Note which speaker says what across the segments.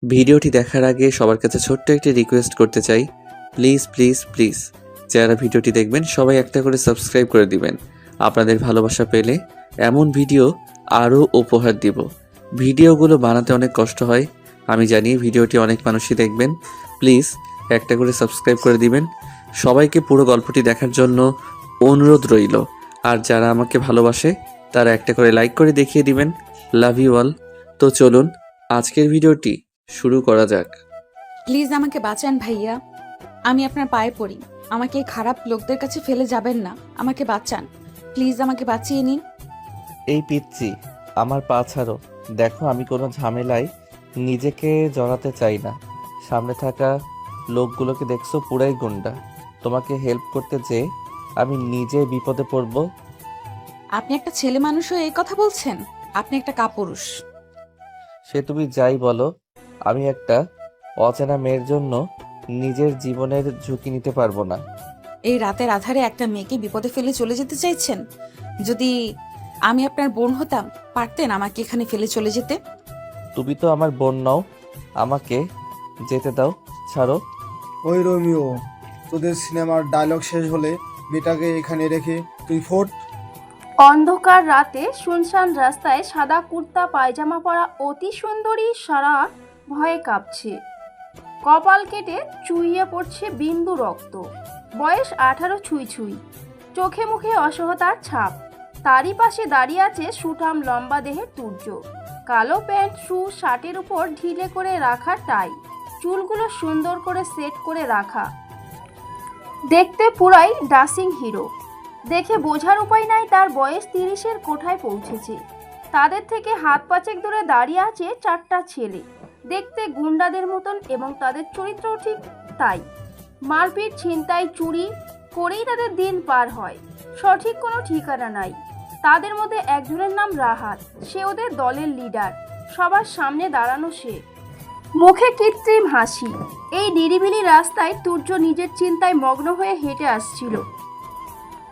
Speaker 1: ভিডিওটি দেখার আগে সবার কাছে ছোট্ট একটি রিকোয়েস্ট করতে চাই, প্লিজ প্লিজ প্লিজ যারা ভিডিওটি দেখবেন সবাই একটা করে সাবস্ক্রাইব করে দিবেন। আপনাদের ভালোবাসা পেলে এমন ভিডিও আরও উপহার দিব। ভিডিওগুলো বানাতে অনেক কষ্ট হয়, আমি জানি। ভিডিওটি অনেক মানুষই দেখবেন, প্লিজ একটা করে সাবস্ক্রাইব করে দিবেন। সবাইকে পুরো গল্পটি দেখার জন্য অনুরোধ রইল। আর যারা আমাকে ভালোবাসে তারা একটা করে লাইক করে দেখিয়ে দিবেন। Love you all. তো চলুন আজকের ভিডিওটি শুরু করা যাক।
Speaker 2: প্লিজ আমাকে বাঁচান ভাইয়া, আমি আপনার পায়ে পড়ি। আমাকে এই খারাপ লোকদের কাছে ফেলে যাবেন না, আমাকে বাঁচান প্লিজ, আমাকে বাঁচিয়ে নিন।
Speaker 3: এই পিচ্চি, আমার পা ছাড়ো। দেখো, আমি কোনো ঝামেলায় নিজেকে জড়াতে চাই না। সামনে থাকা লোকগুলোকে দেখছো, পুরাই গুন্ডা। তোমাকে হেল্প করতে যেয়ে আমি নিজে বিপদে পড়ব।
Speaker 2: আপনি একটা ছেলে মানুষ হয়ে এই কথা বলছেন? আপনি একটা কাপুরুষ।
Speaker 3: সে তুমি যাই বলো, আমি একটা অচেনা মেয়ের জন্য নিজের জীবনের ঝুঁকি নিতে পারবো না।
Speaker 2: এই রাতের আধারে একটা মেয়েকে বিপদে ফেলে চলে যেতে চাইছেন? যদি আমি আপনার বোন হতাম, পারতেন আমাকে এখানে ফেলে চলে যেতে?
Speaker 3: তুমি তো আমার বোন নও, আমাকে যেতে দাও, ছাড়ো।
Speaker 4: ওই রোমিও, তোদের সিনেমার ডায়লগ শেষ হলে মেয়েটাকে এখানে রেখে তুই ফোট।
Speaker 5: অন্ধকার রাতে শুনশান রাস্তায় সাদা কুর্তা পায়জামা পরা অতি সুন্দরী সারা ভয়ে কাঁপছে। কপাল কেটে চুইয়ে পড়ছে বিন্দু রক্ত। বয়স 18 ছুঁই ছুঁই, চোখে মুখে অসহতার ছাপ। তারই পাশে দাঁড়িয়ে আছে সুঠাম লম্বা দেহের তুর্য। কালো প্যান্ট, শু, শার্টের উপর ঢিলে করে রাখা টাই, চুলগুলো সুন্দর করে সেট করে রাখা। দেখতে পুরাই ডাসিং হিরো। দেখে বোঝার উপায় নাই তার বয়স 30-এর কোঠায় পৌঁছেছে। তাদের থেকে হাত পাঁচেক দূরে দাঁড়িয়ে আছে 4টা ছেলে, দেখতে গুন্ডাদের মতন, এবং তাদের চরিত্রও ঠিক তাই। মারপিট, ছিনতাই, চুরি করেই তাদের দিন পার হয়। সঠিক কোনো ঠিকানা নাই। তাদের মধ্যে একজনের নাম রাহাত, সে ওদের দলের লিডার। সবার সামনে দাঁড়ানো সে, মুখে কৃত্রিম হাসি। এই নিরিবিলি রাস্তায় তুর্য নিজের চিন্তায় মগ্ন হয়ে হেঁটে আসছিল।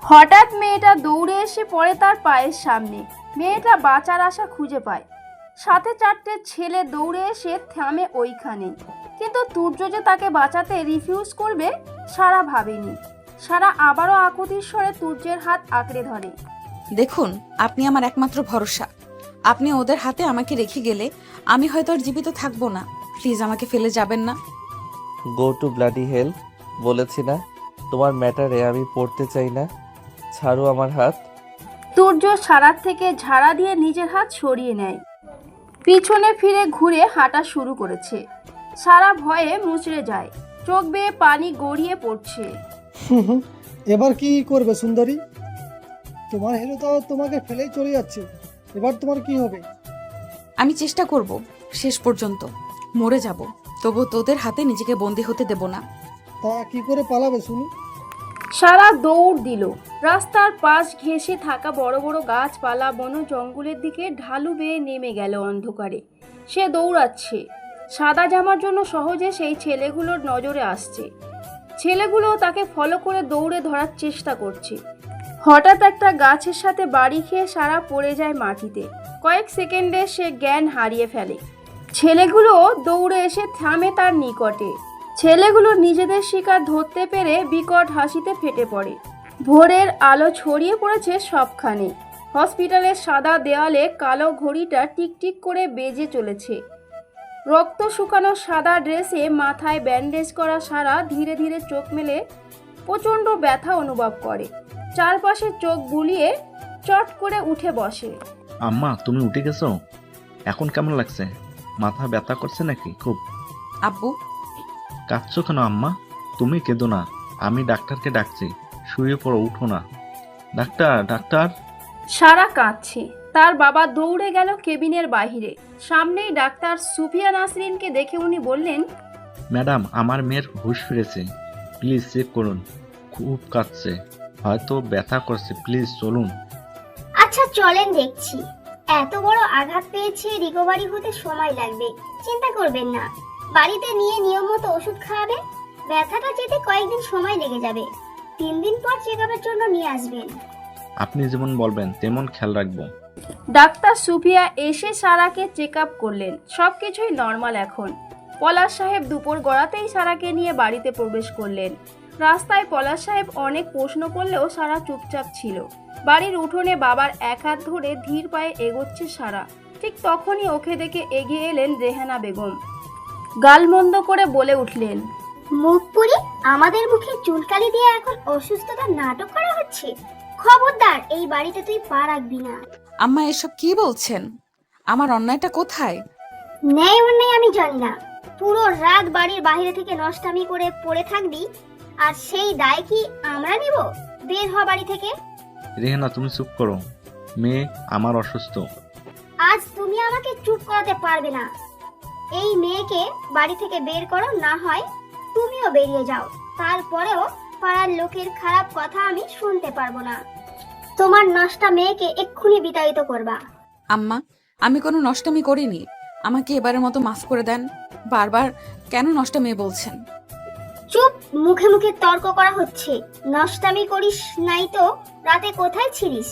Speaker 5: হঠাৎ মেয়েটা দৌড়ে এসে পড়ে তার পায়ের সামনে। মেয়েটা বাঁচার আশা খুঁজে পায়। সাথে 4টে ছেলে দৌড়ে এসে থামে ওইখানে। কিন্তু তুর্য যে তাকে বাঁচাতে রিফিউজ করবে সারা ভাবেনি। সারা আবারও আকুতির স্বরে তুর্যের হাত আঁকড়ে ধরে।
Speaker 2: দেখুন, আপনি আমার একমাত্র ভরসা। আপনি ওদের হাতে আমাকে রেখে গেলে আমি হয়তো আর জীবিত থাকবো না। প্লিজ আমাকে ফেলে যাবেন না।
Speaker 3: গো টু ব্লাডি হেল। বলেছি না, তোমার ম্যাটারে আমি পড়তে চাই না। ছাড়ো আমার হাত।
Speaker 5: তুর্য সারার থেকে ঝাড়া দিয়ে নিজের হাত সরিয়ে নেয়। পিছনে ফিরে ঘুরে হাঁটা শুরু করেছে। সারা ভয়ে মুচড়ে যায়, চোখ বেয়ে পানি গড়িয়ে পড়ছে।
Speaker 6: এবার কি করবে সুন্দরী? তোমার হিরো তো তোমাকে ফেলেই চলে যাচ্ছে, এবার তোমার কি হবে?
Speaker 2: আমি চেষ্টা করব, শেষ পর্যন্ত মরে যাব, তবু তোদের হাতে নিজেকে বন্দি হতে দেব না।
Speaker 6: তা কি করে পালাবে শুনি?
Speaker 5: সারা দৌড় দিল। রাস্তার পাশ ঘেঁষে থাকা বড় বড় গাছপালা, বন জঙ্গলের দিকে ঢালু বেয়ে নেমে গেল অন্ধকারে। সে দৌড়াচ্ছে। সাদা জামার জন্য সহজে সেই ছেলেগুলোর নজরে আসছে। ছেলেগুলো তাকে ফলো করে দৌড়ে ধরার চেষ্টা করছে। হঠাৎ একটা গাছের সাথে বাড়ি খেয়ে সারা পড়ে যায় মাটিতে। কয়েক সেকেন্ডে সে জ্ঞান হারিয়ে ফেলে। ছেলেগুলো দৌড়ে এসে থামে তার নিকটে। ছেলেগুলো নিজেদের শিকার ধরতে পেরে বিকট হাসিতে ফেটে পড়ে। ভোরের আলো ছড়িয়ে পড়েছে সবখানে। হসপিটালের সাদা দেওয়ালে কালো ঘড়িটা টিকটিক করে বেজে চলেছে। রক্ত শুকানো সাদা ড্রেসে মাথায় ব্যান্ডেজ করা সারা ধীরে ধীরে চোখ মেলে প্রচণ্ড ব্যথা অনুভব করে। চারপাশে চোখ বুলিয়ে চট করে উঠে বসে।
Speaker 7: আম্মা, তুমি উঠে গেছো? এখন কেমন লাগছে? মাথা ব্যথা করছে নাকি খুব?
Speaker 2: আব্বু,
Speaker 7: কাঁদছো কেন আম্মা? তুমি কেঁদো না, আমি ডাক্তারকে ডাকছি। শুয়ে পড়ো, উঠো না। Doctor, doctor.
Speaker 5: সারা কাঁদছে। তার বাবা দৌড়ে গেল কেবিনের বাইরে। সামনেই ডাক্তার সুফিয়া নাসরিনকে দেখে উনি বললেন,
Speaker 7: ম্যাডাম, আমার মেয়ের হুঁশ ফিরেছে, প্লিজ চেক করুন। খুব কাঁদছে, হয়তো ব্যথা করছে, প্লিজ চলুন।
Speaker 8: আচ্ছা চলেন দেখছি। এত বড় আঘাত পেয়েছে, রিকভারি হতে সময় লাগবে, চিন্তা করবেন না। বাড়িতে নিয়ে নিয়ম মতো ওষুধ খাওয়াবে। ব্যথাটা যেতে কয়েকদিন সময় লেগে যাবে। 3 দিন পর চেক আপের জন্য নিয়ে আসবেন।
Speaker 7: আপনি যেমন বলবেন তেমন খেয়াল রাখবো।
Speaker 5: ডাক্তার সুফিয়া এসে সারাকে চেক আপ করলেন। সবকিছুই নর্মাল এখন। পলাশ সাহেব দুপুর গড়াতেই সারাকে নিয়ে বাড়িতে প্রবেশ করলেন। রাস্তায় পলাশ সাহেব অনেক প্রশ্ন করলেও সারা চুপচাপ ছিল। বাড়ির উঠোনে বাবার এক হাত ধরে ধীর পায়ে এগোচ্ছে সারা। ঠিক তখনই ওকে দেখে এগিয়ে এলেন রেহানা বেগম। গালমন্দ করে বলে উঠলেন,
Speaker 8: মুখ পুরি আমাদের মুখে চুলকালি দিয়ে এখন অসুস্থতার নাটক করা হচ্ছে। খবরদার, এই বাড়িতে তুই পা রাখবি না।
Speaker 2: আম্মা এসব কি বলছেন? আমার অন্যায়টা কোথায়?
Speaker 8: ন্যায় অন্যায় আমি জানি না। পুরো রাত বাড়ির বাইরে থেকে নষ্টামি করে পড়ে থাকবি, আর সেই দায় কি আমরা নিব? বের হ বাড়ি থেকে।
Speaker 7: রেহানা তুমি চুপ করো, মেয়ে আমার অসুস্থ।
Speaker 8: আজ তুমি আমাকে চুপ করাতে পারবে না। এই মেয়েকে বাড়ি থেকে বের করো, না হয় তুমিও বেরিয়ে যাও। তারপরেও পাড়ার লোকের খারাপ কথা আমি শুনতে পারবো না। তোমার নষ্টা মেয়েকে এক্ষুনি বিতাড়িত করবা।
Speaker 2: আম্মা, আমি কোনো নষ্টামি করিনি। আমাকে এবারের মতো মাফ করে দেন। বারবার কেন নষ্টামি বলছেন?
Speaker 8: চুপ, মুখে মুখে তর্ক করা হচ্ছে। নষ্টামি করিস নাই তো রাতে কোথায় ছিলিস?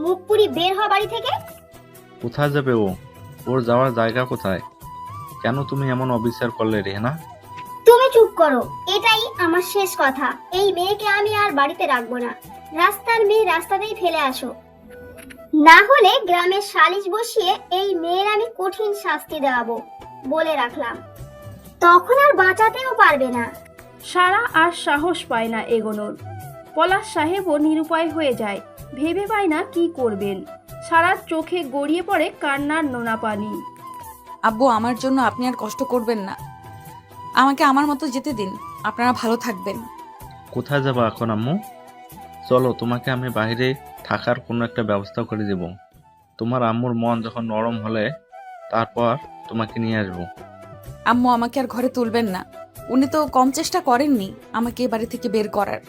Speaker 8: মুখ পুরি বের হ বাড়ি থেকে।
Speaker 7: কোথায় যাবে ও? ওর যাওয়ার জায়গা কোথায়? কেন তুমি এমন অবিচার করলে রেহানা?
Speaker 8: তুমি চুপ করো, এটাই আমার শেষ কথা। এই মেয়েকে আমি আর বাড়িতে রাখবো না। রাস্তার মেয়ে রাস্তাতেই ফেলে আসো, না হলে গ্রামের সালিশ বসিয়ে এই মেয়ের আমি কঠিন শাস্তি দেওয়াবো বলে রাখলাম। তখন আর বাঁচাতেও পারবে না।
Speaker 5: সারা আর সাহস পায় না এগোনোর। পলাশ সাহেবও নিরুপায় হয়ে যায়, ভেবে পায় না কি করবেন। সারার চোখে গড়িয়ে পড়ে কান্নার নোনা পানি।
Speaker 2: আব্বু, আমার জন্য আপনি আর কষ্ট করবেন না। আমাকে আমার মতো যেতে দিন। আপনারা ভালো থাকবেন।
Speaker 7: কোথায় যাবা এখন আম্মু? চলো, তোমাকে আমি বাইরে থাকার কোনো একটা ব্যবস্থা করে দেব। তোমার আম্মুর মন যখন নরম হলে তারপর তোমাকে নিয়ে আসবো।
Speaker 2: আম্মু, আমাকে আর ঘরে তুলবেন না। উনি তো কম চেষ্টা করেননি আমাকে এ বাড়ি থেকে বের করার।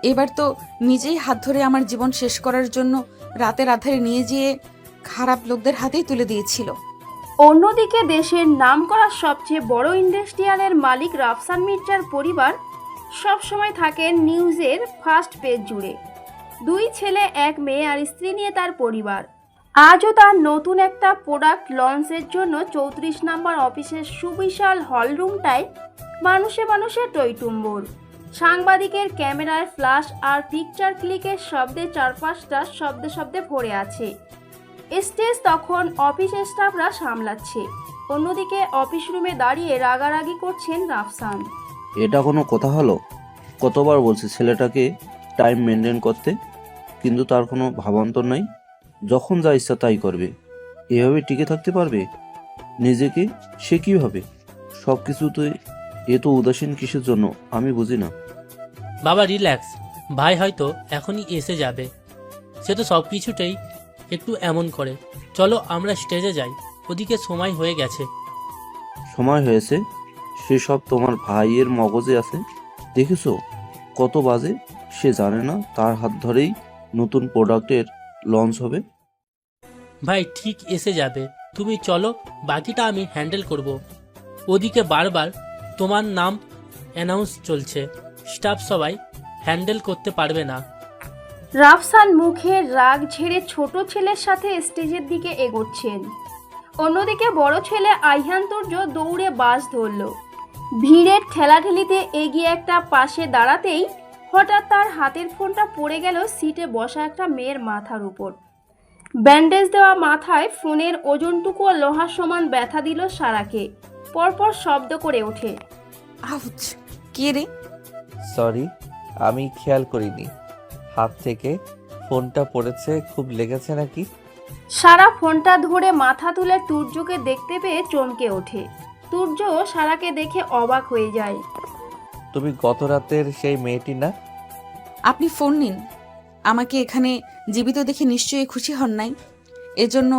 Speaker 2: এবার তো নিজেই হাত ধরে আমার জীবন শেষ করার জন্য রাতের আধারে নিয়ে যেয়ে খারাপ লোকদের হাতেই তুলে দিয়েছিল।
Speaker 5: অন্যদিকে দেশের নামকরা সবচেয়ে বড় ইন্ডাস্ট্রিয়ালের মালিক রাফসান মির্জার পরিবার সবসময় থাকেন নিউজের ফার্স্ট পেজ জুড়ে। 2 ছেলে 1 মেয়ে আর স্ত্রী নিয়ে তার পরিবার। আজও তার নতুন একটা প্রোডাক্ট লঞ্চের জন্য 34 নম্বর অফিসের সুবিশাল হলরুমটায় মানুষে মানুষে টইটুম্বর। সাংবাদিকের ক্যামেরার ফ্ল্যাশ আর পিকচার ক্লিকের শব্দে চারপাশটা শব্দে শব্দে ভরে আছে। স্টেজ তখন অফিস স্টাফরা সামলাচ্ছে। অন্যদিকে অফিস রুমে দাঁড়িয়ে রাগারাগি করছেন রাফসান।
Speaker 9: এটা কোনো কথা হলো? কতবার বলছি ছেলেটাকে টাইম মেনটেন করতে, কিন্তু তার কোনো ভাবান্তর নাই। যখন যা ইচ্ছা তাই করবে। এভাবে টিকে থাকতে পারবে? নিজেকে সে কীভাবে? সব কিছুতে এত উদাসীন কিসের জন্য আমি বুঝি না।
Speaker 10: বাবা রিল্যাক্স, ভাই হয়তো এখনই এসে যাবে। সে তো সব কিছুতেই একটু এমন করে। চলো আমরা স্টেজে যাই, ওদিকে সময় হয়ে গেছে।
Speaker 9: সময় হয়েছে সেসব তোমার ভাইয়ের মগজে আছে। দেখেছো কত বাজে? সে জানে না তার হাত ধরেই নতুন প্রোডাক্টের লঞ্চ হবে।
Speaker 10: ভাই ঠিক এসে যাবে, তুমি চলো, বাকিটা আমি হ্যান্ডেল করব। ওদিকে বারবার তোমার নাম অ্যানাউন্স চলছে, স্টাফ সবাই হ্যান্ডেল করতে পারবে না।
Speaker 5: রাফসান মুখে রাগ ঝেড়ে ছোট ছেলের সাথে স্টেজের দিকে এগোচ্ছেন। অন্যদিকে বড় ছেলে আইহান তুর্য দৌড়ে বাস ধরল। ভিড়ের ঠেলাঠেলিতে এগিয়ে একটা পাশে দাঁড়াতেই হঠাৎ তার হাতের ফোনটা পড়ে গেল সিটে বসা একটা মেয়ের মাথার উপর। ব্যান্ডেজ দেওয়া মাথায় ফোনের ওজনটুকুও লোহার সমান ব্যথা দিল সারাকে। পরপর শব্দ করে ওঠে,
Speaker 2: আউচ! কে রে?
Speaker 3: সরি, আমি খেয়াল করিনি। হাত থেকে ফোনটা পড়েছে, খুব লেগেছে নাকি?
Speaker 5: সারা ফোনটা ধরে মাথা তুলে তুর্যকে দেখতে পেয়ে চমকে ওঠে। তুর্য সারাকে দেখে অবাক হয়ে যায়।
Speaker 3: তুমি গত রাতের সেই মেয়েটি না?
Speaker 2: আপনি ফোন নিন। আমাকে এখানে জীবিত দেখে নিশ্চয়ই খুশি হন নাই। এজন্য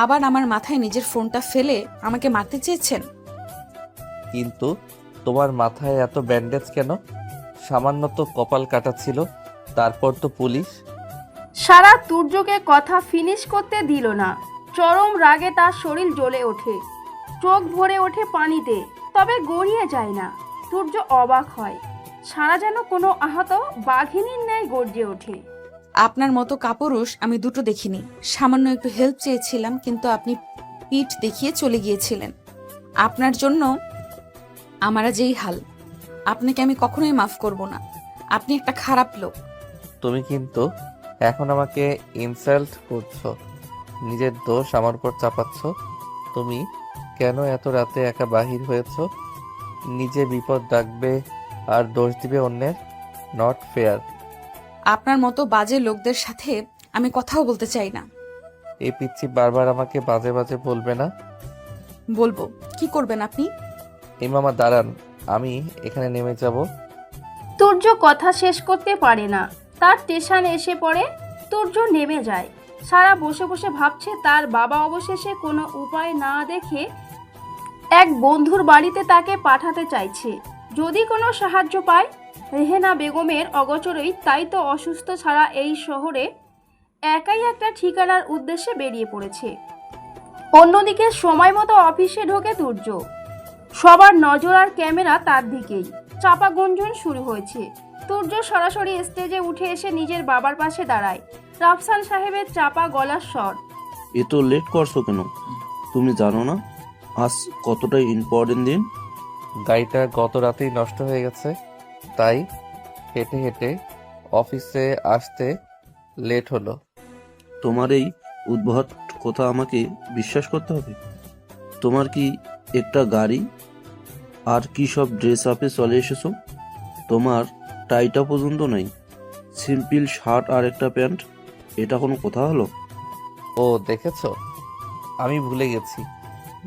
Speaker 2: আবার আমার মাথায় নিজের ফোনটা ফেলে আমাকে মারতে চেয়েছেন।
Speaker 3: কিন্তু তোমার মাথায় এত ব্যান্ডেজ কেন? সামান্য তো কপাল কাটা ছিল, তারপর তো পুলিশ।
Speaker 5: সারা তুর্যকে কথা ফিনিশ করতে দিল না। চরম রাগে তার শরীর জ্বলে ওঠে, চোখ ভরে ওঠে পানিতে, তবে গড়িয়ে যায় না। তুর্য অবাক হয়। সারা যেন কোনো আহত বাঘিনীর ন্যায় গর্জে ওঠে।
Speaker 2: আপনার মতো কাপুরুষ আমি দুটো দেখিনি। সামান্য একটু হেল্প চেয়েছিলাম, কিন্তু আপনি পিঠ দেখিয়ে চলে গিয়েছিলেন। আপনার জন্য আমার আজ এই হাল, আপনাকে আমি কখনোই মাফ করব না। আপনি একটা খারাপ লোক।
Speaker 3: তুমি কিন্তু এখন আমাকে ইনসাল্ট করছো, নিজের দোষ আমার উপর চাপাচ্ছ। তুমি কেন এত রাতে একা বাহির হয়েছো? নিজে বিপদ ডাকবে আর দোষ দিবে অন্যের? Not fair.
Speaker 2: আপনার মতো বাজে লোকদের সাথে আমি কথাও বলতে চাই না।
Speaker 3: এই পিচ্ছি বারবার আমাকে বাজে বাজে বলবে না।
Speaker 2: বলবো। কি করবেন আপনি?
Speaker 3: এই মামা দাঁড়ান, আমি এখানে নেমে যাব।
Speaker 5: তুর্য কথা শেষ করতে পারে না, তার স্টেশন এসে পড়ে। তুর্য নেমে যায়। সারা বসে বসে ভাবছে তার বাবা অবশেষে কোনো উপায় না দেখে এক বন্ধুর বাড়িতে তাকে পাঠাতে চাইছে, যদি কোনো সাহায্য পায়। রেহেনা বেগমের অগোচরেই তাই তো অসুস্থ ছাড়া এই শহরে একাই একটা ঠিকানার উদ্দেশ্যে বেরিয়ে পড়েছে। অন্যদিকে সময় মতো অফিসে ঢোকে তুর্য। সবার নজর আর ক্যামেরা তার দিকেই। চাপা গুঞ্জন শুরু হয়েছে। তুর্য সরাসরি স্টেজে উঠে এসে নিজের বাবার পাশে দাঁড়ায়। রাফসান সাহেবের চাপা গলার স্বর।
Speaker 9: এত লেট করছো কেন? তুমি জানো না আজ কতটা ইম্পর্টেন্ট দিন?
Speaker 3: গাড়িটা গত রাতেই নষ্ট হয়ে গেছে, তাই হেঁটে হেঁটে অফিসে আসতে লেট হলো।
Speaker 9: তোমার এই উদ্ভট কথা আমাকে বিশ্বাস করতে হবে? তোমার কি একটা গাড়ি আর কি সব ড্রেস আপে চলে এসেছো? তোমার টাইটা পর্যন্ত নাই, সিম্পল শার্ট আর একটা প্যান্ট। এটা কোনো কথা হলো?
Speaker 3: ও দেখেছো, আমি ভুলে গেছি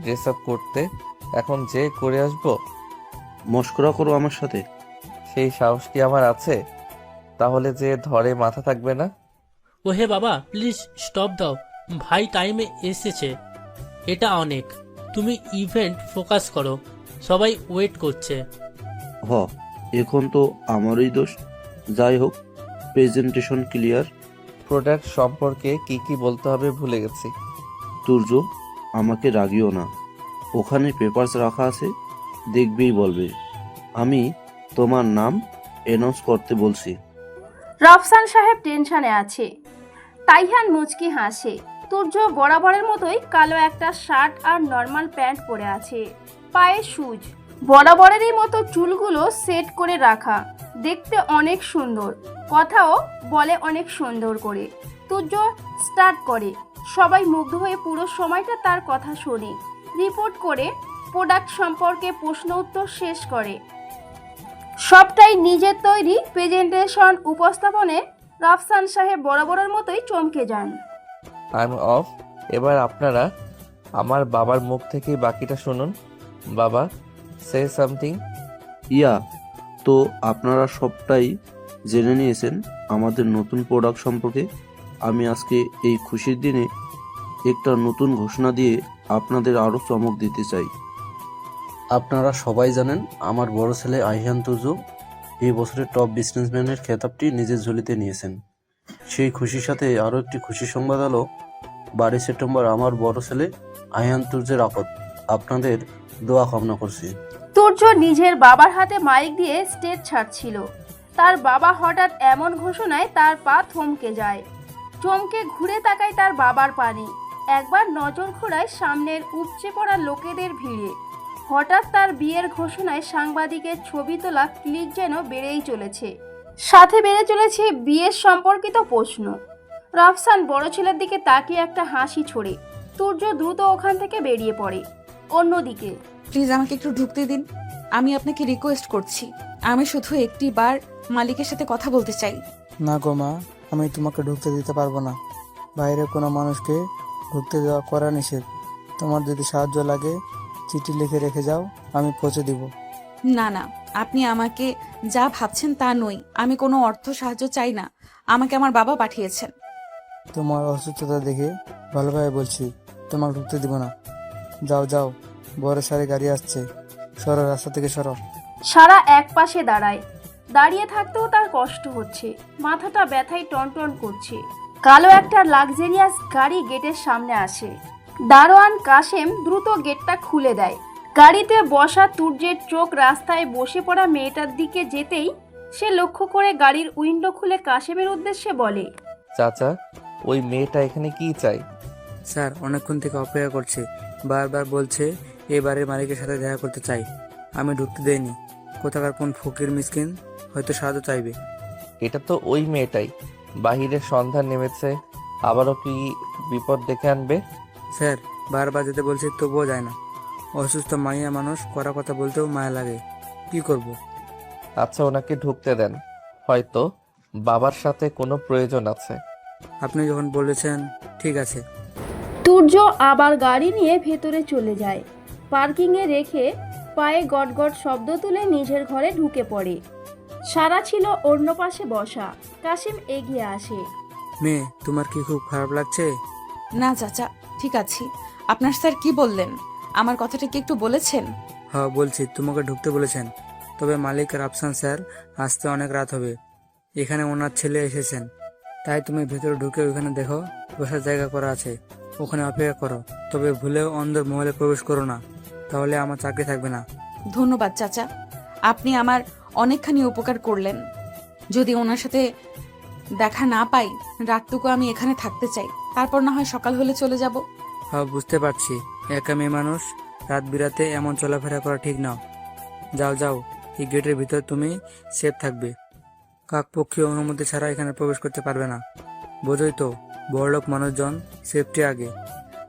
Speaker 3: ড্রেস আপ করতে। এখন যে করে আসবো?
Speaker 9: মস্করা করো আমার সাথে?
Speaker 3: সেই সাহস কি আমার আছে? তাহলে যে ধরে মাথা থাকবে না।
Speaker 10: ওহে বাবা, প্লিজ স্টপ দাও। ভাই টাইমে এসেছে, এটা অনেক। তুমি ইভেন্ট ফোকাস করো, সবাই ওয়েট করছে।
Speaker 9: হ, এখন তো আমারই দোষ। যাই হোক, প্রেজেন্টেশন ক্লিয়ার।
Speaker 3: প্রোডাক্ট সম্পর্কে কি কি বলতে হবে ভুলে গেছি।
Speaker 9: তুর্য, আমাকে রাগিও না। ওখানে পেপারস রাখা আছে, দেখবেই বলবে। আমি তোমার নাম অ্যানাউন্স করতে বলছি।
Speaker 5: রাফসান সাহেব টেনশনে আছে। তাইহান মুচকি হাসে। তুর্য বরাবরের মতোই কালো একটা শার্ট আর নর্মাল প্যান্ট পরে আছে, পায়ে শুজ। বরাবরেরই মতো চুলগুলো সেট করে রাখা, দেখতে অনেক সুন্দর। কথাও বলে অনেক সুন্দর করে। তুর্য স্টার্ট করে। সবাই মুগ্ধ হয়ে পুরো সময়টা তার কথা শোনে, রিপোর্ট করে, প্রোডাক্ট সম্পর্কে প্রশ্ন উত্তর শেষ করে। সবটাই নিজের তৈরি প্রেজেন্টেশন উপস্থাপনে রাফসান সাহেব বরাবরের মতোই চমকে যান।
Speaker 3: I am of. এবার আপনারা আমার বাবার মুখ থেকেই বাকিটা শুনুন। বাবা, সে সামথিং।
Speaker 9: ইয়া, তো আপনারা সবটাই জেনে নিয়েছেন আমাদের নতুন প্রোডাক্ট সম্পর্কে। আমি আজকে এই খুশির দিনে একটা নতুন ঘোষণা দিয়ে আপনাদের আরও চমক দিতে চাই।
Speaker 11: আপনারা সবাই জানেন আমার বড় ছেলে আইহান তুর্য এই বছরের টপ বিজনেসম্যানের খেতাবটি নিজের ঝুলিতে নিয়েছেন। সেই খুশির সাথে আরও একটি খুশি সংবাদ হলো 12 সেপ্টেম্বর আমার বড় ছেলে আইহান তুর্যের আপদ। আপনাদের দোয়া কামনা করছি।
Speaker 5: তুর্য নিজের বাবার হাতে মাইক দিয়ে স্টেজ ছাড়ছিল। তার বাবা হঠাৎ এমন ঘোষণায় তার পা থমকে যায়। চমকে ঘুরে তাকায় তার বাবার পানে। একবার নজর ঘোরায় সামনের উপচে পড়া লোকেদের ভিড়ে। হঠাৎ তার বিয়ের ঘোষণায় সাংবাদিকের ছবি তোলা ক্লিক যেন বেড়েই চলেছে। সাথে বেড়ে চলেছে বিয়ের সম্পর্কিত প্রশ্ন। রাফসান বড় ছেলের দিকে তাকিয়ে একটা হাসি ছোড়ে। তুর্য দ্রুত ওখান থেকে বেরিয়ে পড়ে। অন্যদিকে,
Speaker 2: প্লিজ আমাকে একটু ঢুকতে দিন। আমি আপনাকে রিকোয়েস্ট করছি। আমি শুধু একটি বার মালিকের সাথে কথা বলতে চাই।
Speaker 12: না গো মা, আমি তোমাকে ঢুকতে দিতে পারবো না। বাইরে কোনো মানুষকে ঢুকতে দেওয়া করা নিষেধ। তোমার যদি সাহায্য লাগে চিঠি লিখে রেখে যাও, আমি পৌঁছে দিব।
Speaker 2: না না, আপনি আমাকে যা ভাবছেন তা নই। আমি কোনো অর্থ সাহায্য চাই না। আমাকে আমার বাবা পাঠিয়েছেন।
Speaker 12: তোমার অসুস্থতা দেখে ভালোভাবে বলছি, তোমাকে ঢুকতে দিব না। যাও যাও, বড় সারি গাড়ি আসছে, সরো রাস্তা থেকে সরো।
Speaker 5: সারা এক পাশে দাঁড়ায়। দাঁড়িয়ে থাকতেও তার কষ্ট হচ্ছে, মাথাটা ব্যথায় টনটন করছে। কালো একটা লাক্সারিয়াস গাড়ি গেটের সামনে আসে। দারোয়ান কাশেম দ্রুত গেটটা খুলে দেয়। গাড়িতে বসা তুর্যের চোখ রাস্তায় বসে পড়া মেয়েটার দিকে যেতেই সে লক্ষ্য করে গাড়ির উইন্ডো খুলে কাশেমের উদ্দেশ্যে বলে,
Speaker 3: চাচা, ওই মেয়েটা এখানে কি চাই?
Speaker 12: স্যার অনেকক্ষণ থেকে অপেক্ষা করছে, বারবার বলছে এই বাড়ির মালিকের সাথে দেখা করতে চাই। আমি ঢুকতে দেইনি। কোথাকার কোন ফকির মিসকিন হয়তো সাহায্য চাইবে।
Speaker 3: এটা তো ওই মেয়েটাই, বাহিরে সন্ধ্যা নেমেছে, আবারও কি বিপদ ডেকে আনবে?
Speaker 12: স্যার, বারবার যেতে বলছি তবুও যায় না। অসুস্থ মাইয়া মানুষ, কড়া কথা বলতেও মায়া লাগে। কি করব?
Speaker 3: আচ্ছা, ওনাকে ঢুকতে দেন, হয়তো বাবার সাথে কোনো প্রয়োজন আছে।
Speaker 12: আপনি যখন বলেছেন ঠিক আছে।
Speaker 5: তুর্য আবার গাড়ি নিয়ে ভেতরে চলে যায়। পার্কিংয়ে রেখে পায়ে গটগট শব্দ তুলে নিজের ঘরে ঢুকে পড়ে। সারা ছিল অন্য পাশে বসা। কাশিম এগিয়ে আসে।
Speaker 12: মেয়ে, তোমার কি খুব খারাপ লাগছে?
Speaker 2: না চাচা, ঠিক আছি। আপনার স্যার কি বললেন? আমার কথাটা কি একটু বলেছেন?
Speaker 12: হ্যাঁ বলছি, তোমাকে ঢুকতে বলেছেন। তবে মালিক রাফসান স্যার আসতে অনেক রাত হবে। এখানে ওনার ছেলে এসেছেন, তাই তুমি ভেতরে ঢুকে ওখানে দেখো বসার জায়গা করা আছে, ওখানে অপেক্ষা করো। তবে ভুলেও অন্দর মহলে প্রবেশ করো না, তাহলে আমার চাকরি থাকবে না।
Speaker 2: ধন্যবাদ চাচা, আপনি আমার অনেকখানি উপকার করলেন। যদি ওনার সাথে দেখা না পাই, রাতটুকু আমি এখানে থাকতে চাই, তারপর না হয় সকাল হলে চলে যাব।
Speaker 12: হ্যাঁ বুঝতে পারছি, একা মেয়ে মানুষ, রাত বিরাতে এমন চলাফেরা করা ঠিক না। যাও যাও, এই গেটের ভিতর তুমি সেফ থাকবে। কাকপক্ষীয় অনুমতি ছাড়া এখানে প্রবেশ করতে পারবে না। বোঝোই তো, বড়লোক মানুষজন, সেফটি আগে।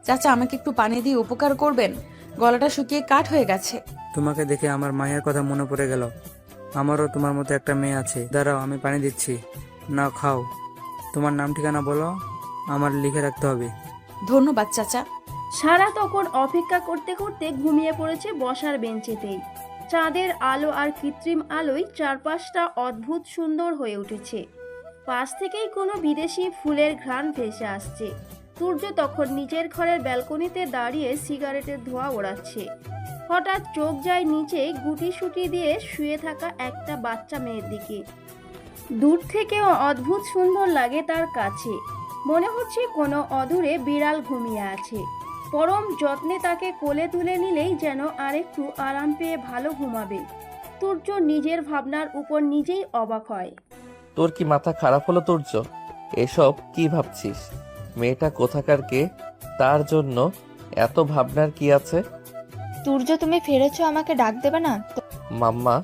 Speaker 2: চাচা, আমাকে একটু পানি দিয়ে উপকার করবেন, গলাটা শুকিয়ে কাঠ হয়ে গেছে।
Speaker 12: তোমাকে দেখে আমার মায়ের কথা মনে পড়ে গেল। আমারও তোমার মতো একটা মেয়ে আছে। দাঁড়াও, আমি পানি দিচ্ছি, না খাও। তোমার নাম ঠিকানা বলো, আমার লিখে রাখতে হবে।
Speaker 2: ধন্যবাদ চাচা।
Speaker 5: সারা তখন অপেক্ষা করতে করতে ঘুমিয়ে পড়েছে বসার বেঞ্চেতেই। চাঁদের আলো আর কৃত্রিম আলোয় চারপাশটা অদ্ভুত সুন্দর হয়ে উঠেছে। পাশ থেকেই কোনো বিদেশি ফুলের ঘ্রাণ ভেসে আসছে। সূর্য তখন নিজের ঘরের ব্যালকনিতে দাঁড়িয়ে সিগারেটের ধোঁয়া ওড়াচ্ছে। হঠাৎ চোখ যায় নিচে গুটিসুটি দিয়ে শুয়ে থাকা একটা বাচ্চা মেয়ের দিকে। দূর থেকেও অদ্ভুত সুন্দর লাগে তার কাছে। মনে হচ্ছে কোনো অদূরে বিড়াল ঘুমিয়ে আছে। পরম যত্নে তাকে কোলে তুলে নিলেই যেন আরেকটু আরাম পেয়ে ভালো ঘুমাবে। সূর্য নিজের ভাবনার উপর নিজেই অবাক হয়।
Speaker 3: তোর কি মাথা খারাপ হলো তুর্য? এসব কি ভাবছিস? মেয়েটা কোথাকার কে, তার জন্য এত ভাবনার কি আছে?
Speaker 13: তুর্য, তুমি ফিরেছো, আমাকে ডাক দেবে না?
Speaker 3: মাম্মা,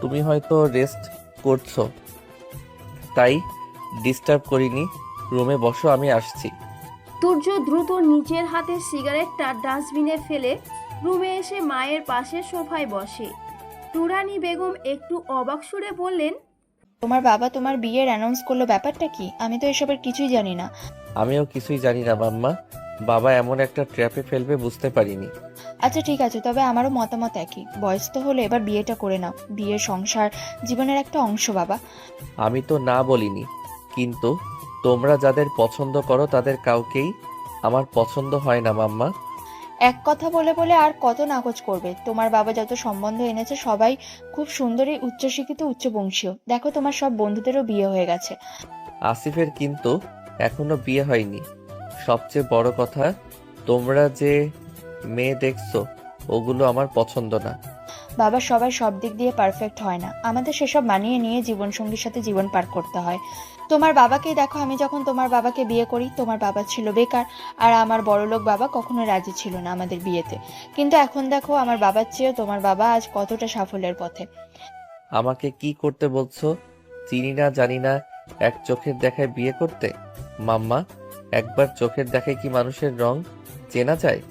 Speaker 3: তুমি হয়তো রেস্ট করছো, তাই ডিস্টার্ব করিনি। রুমে বসো, আমি আসছি।
Speaker 5: সূর্য দ্রুত নিজের হাতে সিগারেটটা ডাস্টবিনে ফেলে রুমে এসে মায়ের পাশে সোফায় বসে। টুরানি বেগম একটু অবাক সুরে বললেন,
Speaker 13: তোমার বাবা তোমার বিয়ের অ্যানাউন্স করলো, ব্যাপারটা কি? আমি তো এসবের কিছুই জানি না।
Speaker 3: আমিও কিছুই জানি না মাম্মা, বাবা এমন একটা ট্র্যাপে ফেলবে বুঝতে পারিনি।
Speaker 13: আচ্ছা ঠিক আছে, তবে আমারও মতামত একই। বয়স তো হলে এবার বিয়েটা করে নাও। বিয়ের সংসার জীবনের একটা অংশ বাবা।
Speaker 3: আমি তো না বলিনি, কিন্তু তোমরা যাদের পছন্দ করো তাদের কাউকেই আমার পছন্দ হয় না মাম্মা।
Speaker 13: এক কথা বলে বলে আর কত নাকচ করবে? তোমার বাবা যত সম্বন্ধ এনেছে সবাই খুব সুন্দরী, উচ্চশিক্ষিত, উচ্চবংশীয়। দেখো তোমার সব বন্ধুদেরও বিয়ে হয়ে গেছে।
Speaker 3: আসিফের কিন্তু এখনো বিয়ে হয়নি। সবচেয়ে বড় কথা, তোমরা যে মেয়ে দেখছো ওগুলো আমার পছন্দ না।
Speaker 13: বাবা, সবাই সব দিক দিয়ে পারফেক্ট হয় না। আমাদের সেসব মানিয়ে নিয়ে জীবনসঙ্গীর সাথে জীবন পার করতে হয়। তোমার বাবাকেই দেখো, আমি যখন তোমার বাবাকে বিয়ে করি তোমার বাবা ছিল বেকার, আর আমার বড়লোক বাবা কখনো রাজি ছিল না আমাদের বিয়েতে। কিন্তু এখন দেখো, আমার বাবার চেয়েও তোমার বাবা আজ কতটা সাফল্যের পথে।
Speaker 3: আমাকে কি করতে বলছো? চিনি না জানি না, এক চোখের দেখায় বিয়ে করতে? মাম্মা, একবার চোখের দেখায় কি মানুষের রং চেনা যায়?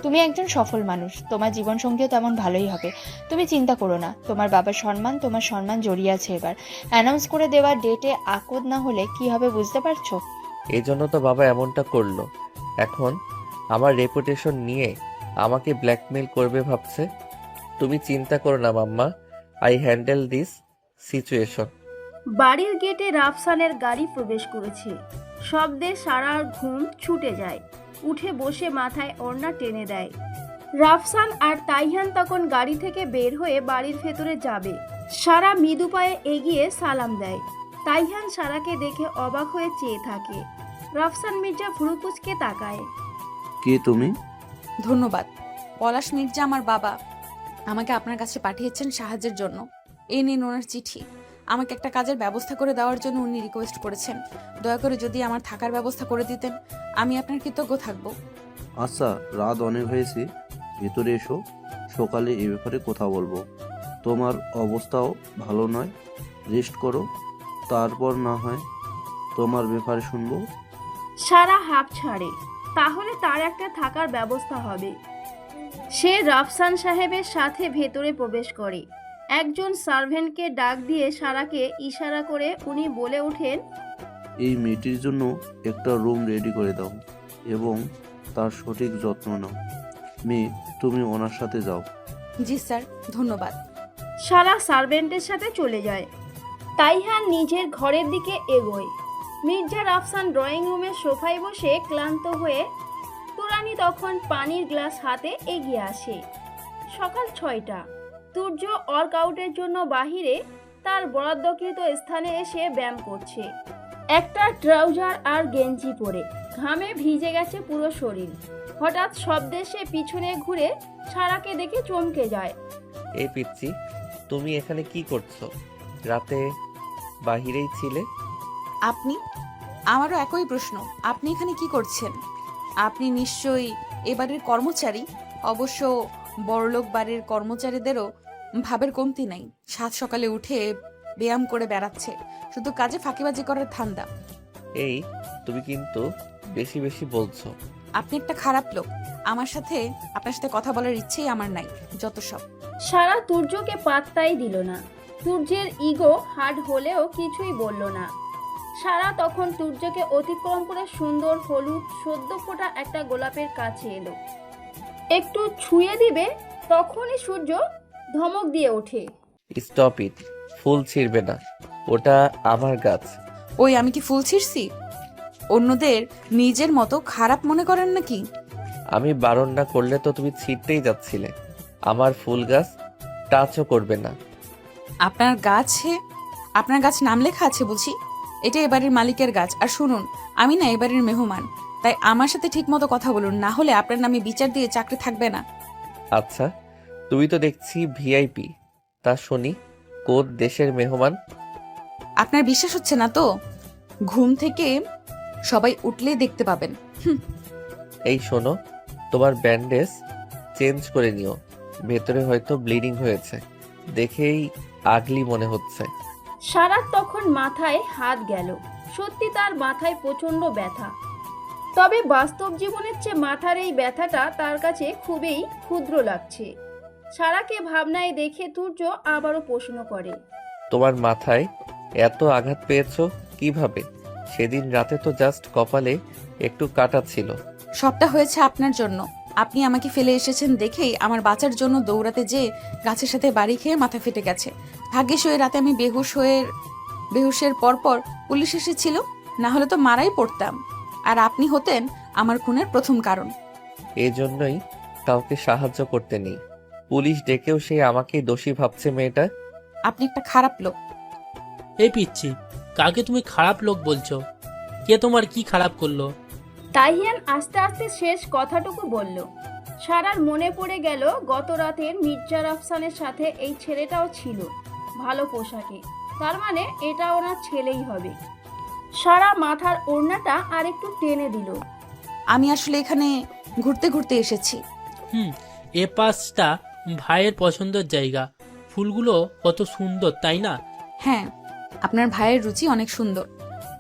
Speaker 13: তুমি একজন সফল মানুষ, তোমার জীবনসঙ্গীও তেমন ভালোই হবে। তুমি চিন্তা করো না, তোমার বাবার সম্মান, তোমার সম্মান জড়িয়ে আছে। এবার অ্যানাউন্স করে দেওয়া ডেটে আকদ না হলে কি হবে বুঝতে পারছো?
Speaker 3: এই জন্য তো বাবা এমনটা করলো। এখন আমার রেপুটেশন নিয়ে আমাকে ব্ল্যাকমেল করবে ভাবছে। তুমি চিন্তা করো না মাম্মা, আই হ্যান্ডেল দিস সিচুয়েশন।
Speaker 5: বাড়ির গেটে রাফসানের গাড়ি প্রবেশ করেছে। শব্দে সারার ঘুম ছুটে যায়। উঠে বসে মাথায় ওড়না টেনে দেয়। রাফসান আর তাইহান তখন গাড়ি থেকে বের হয়ে বাড়ির ভেতরে যাবে। সারা মৃদু পায়ে এগিয়ে সালাম দেয়। তাইহান সারাকে দেখে অবাক হয়ে চেয়ে থাকে। রাফসান মির্জা ভুরু কুঁচকে তাকায়।
Speaker 9: কে তুমি?
Speaker 2: ধন্যবাদ। পলাশ মির্জা আমার বাবা আমাকে আপনার কাছে পাঠিয়েছেন সাহায্যের জন্য। এই নিন ওনার চিঠি। আমাকে একটা কাজের ব্যবস্থা করে দেওয়ার জন্য উনি রিকোয়েস্ট করেছেন। দয়া করে যদি আমার থাকার ব্যবস্থা করে দিতেন, আমি আপনার কৃতজ্ঞ থাকব।
Speaker 9: আচ্ছা, রাত অনেক হয়েছে, ভেতরে এসো, সকালে এ ব্যাপারে কথা বলবো। তোমার অবস্থাও ভালো নয়, রেস্ট করো, তারপর না হয় তোমার ব্যাপারে শুনবো।
Speaker 5: সারা হাঁপ ছাড়ে। তাহলে তার একটা থাকার ব্যবস্থা হবে। সে রাফসান সাহেবের সাথে ভেতরে প্রবেশ করে। একজন সার্ভেন্টকে ডাক দিয়ে সারাকে ইশারা করে উনি বলে ওঠেন,
Speaker 9: এই মেয়েটির জন্য একটা রুম রেডি করে দাও এবং তার সঠিক যত্ন নাও। মেয়ে, তুমি ওনার সাথে যাও।
Speaker 2: জি স্যার, ধন্যবাদ।
Speaker 5: সারা সার্ভেন্টের সাথে চলে যায়। তাইহান নিজের ঘরের দিকে এগোয়। মির্জা রাফসান ড্রয়িং রুমের সোফায় বসে ক্লান্ত হয়ে তুরানি তখন পানির গ্লাস হাতে এগিয়ে আসে। সকাল 6টা। সূর্য ওয়ার্কআউটের জন্য বাহিরে তার বরাদ্দকৃত স্থানে এসে ব্যায়াম করছে। একটা ট্রাউজার আর গেঞ্জি পরে ঘামে ভিজে গেছে পুরো শরীর। হঠাৎ শব্দে সে পিছনে ঘুরে সারাকে দেখে চমকে যায়।
Speaker 3: এই পিচ্ছি, তুমি এখানে কি করছো? রাতে বাহিরেই ছিলে।
Speaker 2: আপনি? আমারও একই প্রশ্ন। আপনি এখানে কি করছেন? আপনি নিশ্চয়ই এবারের কর্মচারী। অবশ্য বড়লোক বাড়ির কর্মচারীদেরও ভাবের কমতি নাই। সাত সকালে উঠে ব্যায়াম করে বেড়াচ্ছে, শুধু কাজে ফাঁকিবাজি করার ধান্দা।
Speaker 3: এই, তুমি কিন্তু বেশি বেশি বলছো।
Speaker 2: আপনি একটা খারাপ লোক। আপনার সাথে কথা বলার ইচ্ছেই আমার নাই, যত সব।
Speaker 5: সারা সূর্যকে পাত্তাই দিল না। সূর্যের ইগো হার্ড হলেও কিছুই বলল না। সারা তখন সূর্যকে অতিক্রম করে সুন্দর হলুদ সদ্য ফোটা একটা গোলাপের কাছে এলো। একটু ছুঁয়ে দিবে, তখনই সূর্য ধমক দিয়ে ওঠে,
Speaker 3: স্টপ ইট, ফুল ছিঁড়বে না, ওটা আমার গাছ।
Speaker 2: ওই, আমি কি ফুল ছিঁড়ছি? অন্যদের নিজের মতো খারাপ মনে করেন নাকি?
Speaker 3: আমি বারণ না করলে তো তুমি ছিঁড়তেই যাচ্ছিলে। আমার ফুল গাছ টাচও করবে না।
Speaker 2: আপনার গাছ নাম লেখা আছে বুঝি? এটা এবারের মালিকের গাছ। আর শুনুন, আমি না এবারের মেহমান, তাই আমার সাথে ঠিক মতো কথা বলুন, না হলে আপনার নামে বিচার দিয়ে চাকরি থাকবে না।
Speaker 3: আচ্ছা, তুমি তো দেখছি ভিআইপি। তা শুনি, কোন দেশের মেহমান?
Speaker 2: আপনার বিশ্বাস হচ্ছে না তো? ঘুম থেকে সবাই উঠলেই দেখতে পাবেন।
Speaker 3: এই শোনো, তোমার ব্যান্ডেজ চেঞ্জ করে নিও। ভেতরে হয়তো ব্লিডিং হয়েছে, দেখেই আগলি মনে হচ্ছে।
Speaker 5: সারা তখন মাথায় হাত গেল। সত্যি তার মাথায় প্রচন্ড ব্যথা। তবে বাস্তব জীবনের চেয়ে মাথার এই ব্যথাটা তার কাছে খুবই ক্ষুদ্র লাগছে। সারাকে ভাবনায় দেখে সূর্য আবারও প্রশ্ন করে,
Speaker 3: তোমার মাথায় এত আঘাত পেয়েছো কিভাবে? সেদিন রাতে তো জাস্ট কপালে একটু কাটা ছিল।
Speaker 2: সবটা হয়েছে আপনার জন্য। আপনি আমাকে ফেলে এসেছেন দেখেই আমার বাঁচার জন্য দৌড়াতে যেয়ে গাছের সাথে বাড়ি খেয়ে মাথা ফেটে গেছে। ভাগ্যিস ওই রাতে আমি বেহুশের পরপর পুলিশ এসেছিল, না হলে তো মারাই পড়তাম। আর আপনি হতেন আমার খুনের প্রথম কারণ।
Speaker 3: এজন্যই কাউকে সাহায্য করতে নেই। পুলিশ ডেকেও সে আমাকেই দোষী ভাবছে। মেয়েটা,
Speaker 2: আপনি একটা খারাপ লোক।
Speaker 10: এই পিচ্ছি, কাকে তুমি খারাপ লোক বলছো? কে তোমার কি খারাপ করলো?
Speaker 5: তাহিয়ান আস্তে আস্তে শেষ কথাটুকু বলল। সারার মনে পড়ে গেল গত রাতের মির্জা রাফসানের সাথে এই ছেলেটাও ছিল ভালো পোশাকে। তার মানে এটা ওনার ছেলেই হবে। সারা মাথার ওড়নাটা আর একটু টেনে দিল।
Speaker 2: আমি আসলে এখানে ঘুরতে ঘুরতে এসেছি।
Speaker 10: এ পাশটা ভাইয়ের পছন্দের জায়গা। ফুলগুলো কত সুন্দর, তাই না?
Speaker 2: হ্যাঁ, আপনার ভাইয়ের রুচি অনেক সুন্দর।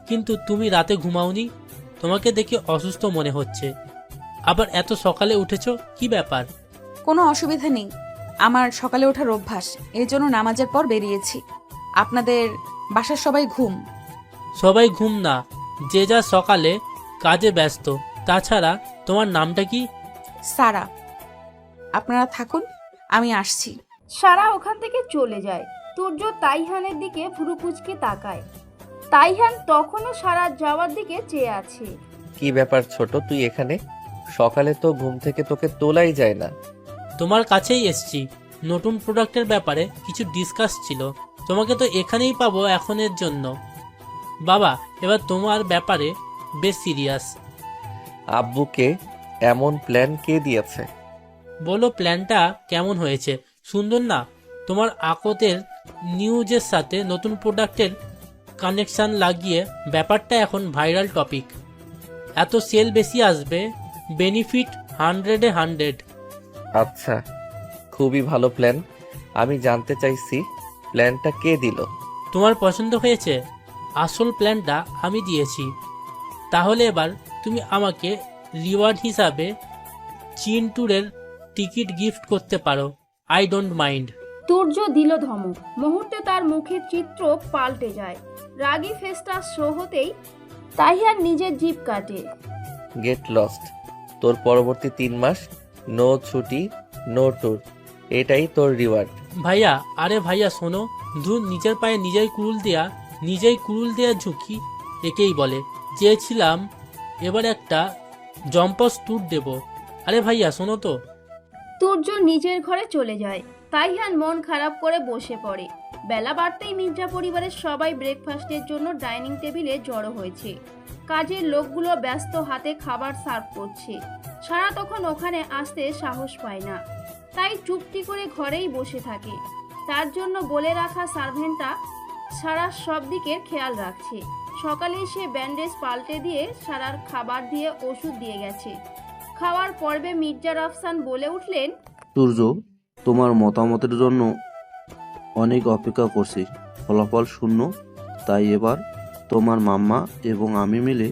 Speaker 10: কিন্তু তুমি রাতে ঘুমাওনি? তোমাকে দেখে অসুস্থ মনে হচ্ছে। আবার এত সকালে উঠেছো, কি ব্যাপার?
Speaker 2: কোনো অসুবিধা নেই, আমার সকালে ওঠার অভ্যাস, এই জন্য নামাজের পর বেরিয়েছি। আপনাদের বাসার সবাই ঘুম?
Speaker 10: সবাই ঘুম না, যে যা সকালে কাজে ব্যস্ত। তাছাড়া তোমার নামটা কি?
Speaker 2: সারা। আপনারা থাকুন, আমি আসছি।
Speaker 5: সারা ওখান থেকে চলে যায়। সূর্য তাইহানের দিকে ভুরু কুঁচকে তাকায়। তাইহান তখনও সারা যাওয়ার দিকে চেয়ে আছে।
Speaker 3: কি ব্যাপার ছোট, তুই এখানে? সকালে তো ঘুম থেকে তোকে তোলাই যায় না।
Speaker 10: তোমার কাছেই এসছি, নতুন প্রোডাক্টের ব্যাপারে কিছু ডিসকাস ছিল। তোমাকে তো এখানেই পাবো এখনের জন্য। বাবা, এবার তোমার ব্যাপারে বেশ সিরিয়াস।
Speaker 3: আব্বুকে এমন প্ল্যান কে দিয়েছে?
Speaker 10: বলো, প্ল্যানটা কেমন হয়েছে? সুন্দর না? তোমার আকতের নিউজের সাথে নতুন প্রোডাক্টের কানেকশন লাগিয়ে ব্যাপারটা এখন ভাইরাল টপিক। এত সেল বেশি আসবে, বেনিফিট 100-এ 100।
Speaker 3: আচ্ছা, খুবই ভালো প্ল্যান। আমি জানতে চাইছি প্ল্যানটা কে দিল?
Speaker 10: তোমার পছন্দ হয়েছে? আসল প্ল্যানটা আমি দিয়েছি। তাহলে এবার তুমি আমাকে রিওয়ার্ড হিসাবে চীন ট্যুরের টিকিট গিফট করতে পারো। I don't mind.
Speaker 5: তুর্য দিল ধমক। মুহূর্তে তার মুখের চিত্র পাল্টে যায়। রাগী ফেসটা শো হতেই তাহিয়ান নিজের জিভ কাটে।
Speaker 3: Get lost. তোর পরবর্তী 3 মাস নো ছুটি, নো ট্যুর। এটাই তোর রিওয়ার্ড।
Speaker 10: ভাইয়া, আরে ভাইয়া শোনো, ধুর, নিজের পায়ে নিজেই কুড়ুল দেয়া ঝুঁকি একেই বলে। চেয়েছিলাম এবার একটা জম্পাস ট্যুর দেব। আরে ভাইয়া শোনো তো।
Speaker 5: তুর্য নিজের ঘরে চলে যায়। তাইহান মন খারাপ করে বসে পড়ে। বেলা বাড়তেই মির্জা পরিবারের সবাই ব্রেকফাস্টের জন্য ডাইনিং টেবিলে জড়ো হয়েছে। কাজের লোকগুলো ব্যস্ত হাতে খাবার সার্ভ করছে। সারা তখন ওখানে আসতে সাহস পায় না, তাই চুপটি করে ঘরেই বসে থাকে। তার জন্য বলে রাখা সার্ভেন্টটা সারা সব দিকের খেয়াল রাখছে। সকালে সে ব্যান্ডেজ পাল্টে দিয়ে সারার খাবার দিয়ে ওষুধ দিয়ে গেছে। খাওয়ার পর্বে মির্জা রাফসান বলে উঠলেন,
Speaker 9: সূর্য, তোমার মতামতের জন্য অনেক অপেক্ষা করছি, ফলাফল শূন্য। তাই এবার তোমার মাম্মা এবং আমি মিলে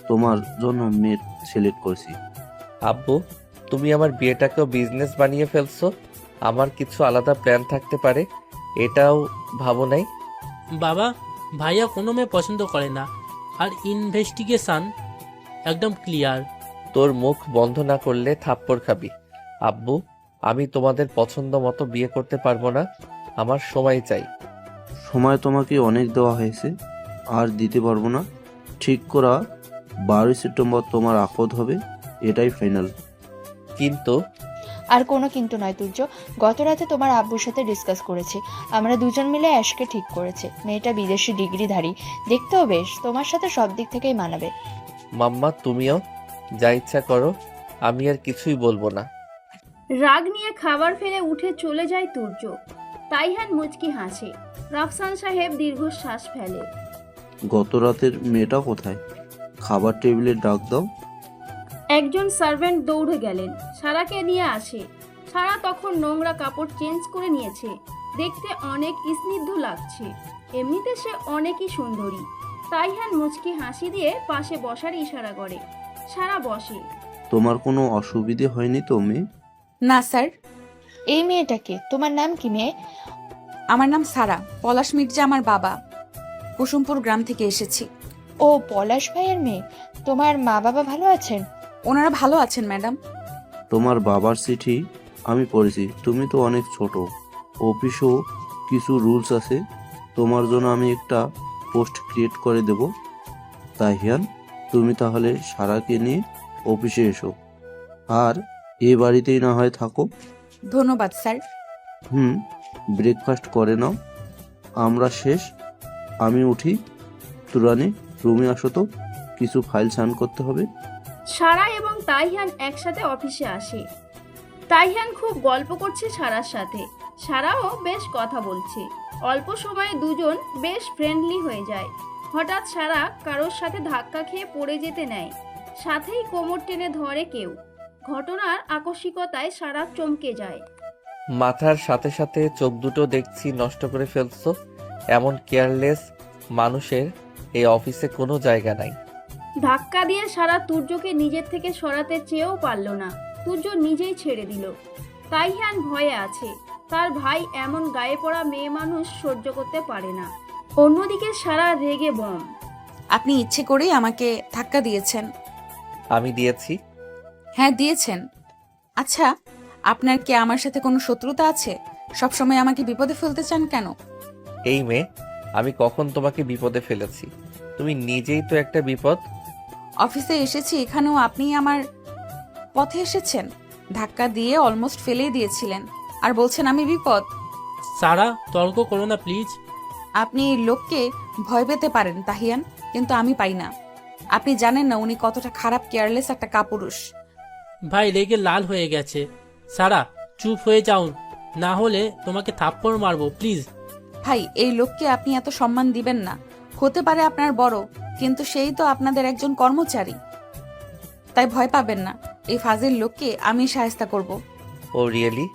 Speaker 9: তোমার জন্য মেয়ে সিলেক্ট করছি।
Speaker 3: আব্বু, তুমি আমার বিয়েটাকেও বিজনেস বানিয়ে ফেলছো। আমার কিছু আলাদা প্ল্যান থাকতে পারে, এটাও ভাবো নাই?
Speaker 10: বাবা, ভাইয়া কোনো মেয়ে পছন্দ করে না, আর ইনভেস্টিগেশন একদম ক্লিয়ার।
Speaker 3: তোর মুখ বন্ধ না করলে থাপ্পড় খাবি। আব্বু, আমি তোমাদের পছন্দ মতো বিয়ে করতে পারবো না। আমার সময় চাই।
Speaker 9: সময় তোমাকে অনেক দেওয়া হয়েছে, আর দিতে পারবো না। ঠিক করা 12 সেপ্টেম্বর তোমার আপদ হবে, এটাই ফাইনাল।
Speaker 3: কিন্তু
Speaker 13: আর কোনো কিন্তু নয় তুর্য। গত রাতে তোমার আব্বুর সাথে ডিসকাস করেছি। আমরা দুজন মিলে অ্যাশকে ঠিক করেছে। মেয়েটা বিদেশি ডিগ্রিধারী, দেখতেও বেশ, তোমার সাথে সব দিক থেকেই মানাবে।
Speaker 3: মাম্মা, তুমিও যা ইচ্ছা করো, আমি আর কিছুই বলবো না।
Speaker 5: রাগ নিয়ে খাবার ফেলে উঠে চলে যায় তুর্য। তাইহান মুচকি হাসে। রাফসান সাহেব দীর্ঘশ্বাস ফেলে।
Speaker 9: গত রাতের মেয়েটা কোথায়? খাবার টেবিলে ডাক দাও।
Speaker 5: একজন সার্ভেন্ট দৌড়ে গেলেন, সারাকে নিয়ে আসে। সারা তখন নোংরা কাপড় চেঞ্জ করে নিয়েছে। দেখতে অনেক স্নিগ্ধ লাগছে। এমনিতে সে অনেকই সুন্দরী। তাইহান মুচকি হাসি দিয়ে পাশে বসার ইশারা করে। সারা বসে।
Speaker 9: তোমার কোনো অসুবিধে হয়নি তো মেয়ে?
Speaker 2: না স্যার।
Speaker 13: এই মেয়েটাকে, তোমার নাম কি মেয়ে?
Speaker 2: আমার নাম সারা। পলাশ মির্জা আমার বাবা। কুসুমপুর গ্রাম থেকে এসেছি।
Speaker 13: ও, পলাশ ভাইয়ের মেয়ে। তোমার মা বাবা ভালো আছেন?
Speaker 2: ওনারা ভালো আছেন ম্যাডাম।
Speaker 9: তোমার বাবার চিঠি আমি পড়েছি। তুমি তো অনেক ছোট, অফিসও কিছু রুলস আছে। তোমার জন্য আমি একটা পোস্ট ক্রিয়েট করে দেব। তাহিয়ান, তুমি তাহলে সারাকে নিয়ে অফিসে এসো, আর এ বাড়িতেই না হয় থাকো।
Speaker 2: ধন্যবাদ স্যার।
Speaker 9: ব্রেকফাস্ট করে নাও। আমরা শেষ। আমি উঠি। তুরানি, রুমে আসো তো, কিছু ফাইল সাইন করতে হবে।
Speaker 5: সারা এবং তাইহান একসাথে অফিসে আসে। তাইহান খুব গল্প করছে সারার সাথে। সারাও বেশ কথা বলছে। অল্প সময়ে দুজন বেশ ফ্রেন্ডলি হয়ে যায়। হঠাৎ সারা কারোর সাথে ধাক্কা খেয়ে পড়ে যেতে নেয়। সাথেই কোমর টেনে ধরে কেউ। ঘটনার আকস্মিকতায় সারা চমকে যায়।
Speaker 3: মাথার সাথে সাথে চোখ দুটো দেখছি নষ্ট করে ফেলছো। এমন কেয়ারলেস মানুষের এই অফিসে কোনো জায়গা নাই।
Speaker 5: ধাক্কা দিয়ে সারা তুর্যকে নিজের থেকে সরাতে চেয়েও পারল না। তুর্য নিজেই ছেড়ে দিল। তাইহান ভয়ে আছে। তার ভাই এমন গায়ে পড়া মেয়ে মানুষ সহ্য করতে পারে না। অন্যদিকে সারা রেগে বম।
Speaker 2: আপনি ইচ্ছে করেই আমাকে ধাক্কা দিয়েছেন।
Speaker 3: আমি দিয়েছি?
Speaker 2: হ্যাঁ দিয়েছেন। আচ্ছা, আপনার কি আমার সাথে কোনো শত্রুতা আছে? সবসময় আমাকে বিপদে ফেলতে চান কেন?
Speaker 3: এই মেয়ে, আমি কখন তোমাকে বিপদে ফেলেছি? তুমি নিজেই তো একটা বিপদ।
Speaker 2: অফিসে এসেছি, এখানেও আপনি আমার পথে এসেছেন। ধাক্কা দিয়ে অলমোস্ট ফেলেই দিয়েছিলেন, আর বলছেন আমি বিপদ।
Speaker 10: সারা, তর্ক করো না প্লিজ।
Speaker 2: আপনি এই লোককে ভয় পেতে পারেন তাহিয়ান, কিন্তু আমি পাই না। আপনি জানেন না উনি কতটা খারাপ, কেয়ারলেস একটা কাপুরুষ।
Speaker 10: ভাই রেগে লাল হয়ে গেছে। সারা, চুপ হয়ে যাও, না হলে তোমাকে থাপ্পড় মারবো, প্লিজ।
Speaker 2: ভাই, এই লোককে আপনি এত সম্মান দিবেন না। হতে পারে আপনার বড়, কিন্তু সেই তো আপনাদের একজন কর্মচারী। তাই ভয় পাবেন না। এই ফাজিল লোককে আমি শায়েস্তা করব।
Speaker 3: ও রিয়েলি?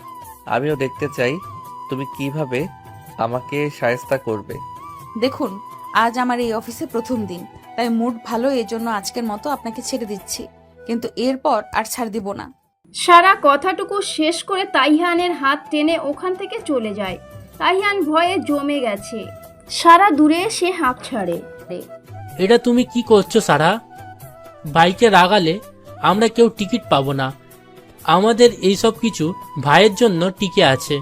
Speaker 3: আমিও দেখতে চাই তুমি কিভাবে আমাকে শায়েস্তা করবে?
Speaker 2: দেখুন, আজ আমার এই অফিসে প্রথম দিন, তাই মুড ভালো, এজন্য আজকের মতো আপনাকে ছেড়ে দিচ্ছি, কিন্তু এরপর আর ছাড় দিব না।
Speaker 5: সারা কথাটুকু শেষ করে তাইহানের হাত টেনে ওখান থেকে চলে যায়। তাইহান ভয়ে জমে গেছে। সারা দূরে এসে হাঁপ ছাড়ে।
Speaker 10: এটা তুমি কি করছো সারা? বাইকে রাগালে আমরা কেউ টিকিট পাবো না। আমাদের এই সব কিছু ভাইয়ের জন্য টিকে আছে।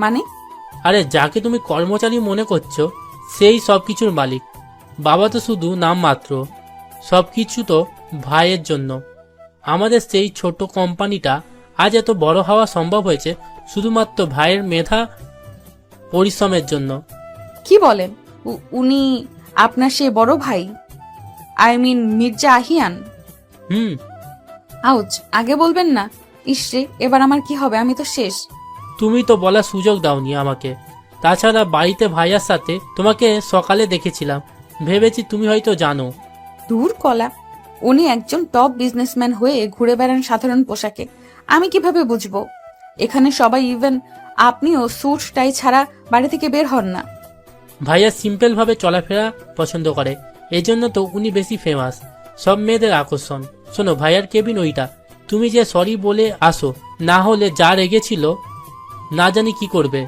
Speaker 2: মানে?
Speaker 10: আরে যাকে তুমি কর্মচারী মনে করছো সেই সব কিছুর মালিক। বাবা তো শুধু নাম মাত্র। সব কিছু তো ভাইয়ের জন্য। আমাদের সেই ছোট কোম্পানিটা আজ এত বড় হওয়া সম্ভব হয়েছে শুধুমাত্র ভাইয়ের মেধা পরিশ্রমের জন্য।
Speaker 2: কি বলেন? উনি আপনার সে বড় ভাই? I mean Mirza Ahiyan?
Speaker 10: হুম।
Speaker 2: আউচ, আগে বলবেন না। ইসরে, এবার আমার কি হবে? আমি তো শেষ।
Speaker 10: তুমি তো বলার সুযোগ দাওনি আমাকে। তাছাড়া বাড়িতে ভাইয়ার সাথে তোমাকে সকালে দেখেছিলাম, ভেবেছি তুমি হয়তো জানো।
Speaker 2: দূর কলা, উনি একজন টপ বিজনেসম্যান হয়ে ঘুরে বেড়ান সাধারণ পোশাকে। আমি কিভাবে বুঝবো? এখানে সবাই, ইভেন আপনিও স্যুট টাই ছাড়া বাড়ি থেকে বের হন না।
Speaker 10: ভাইয়া সিম্পল ভাবে চলাফেরা পছন্দ করে, এজন্য তো উনি বেশি ফেমাস, সব মেয়েদের আকর্ষণ। শোনো, ভাইয়ার কেবিন ওইটা। তুমি যে সরি বলে আসো, না হলে যা রেগেছিল না জানি কি করবে।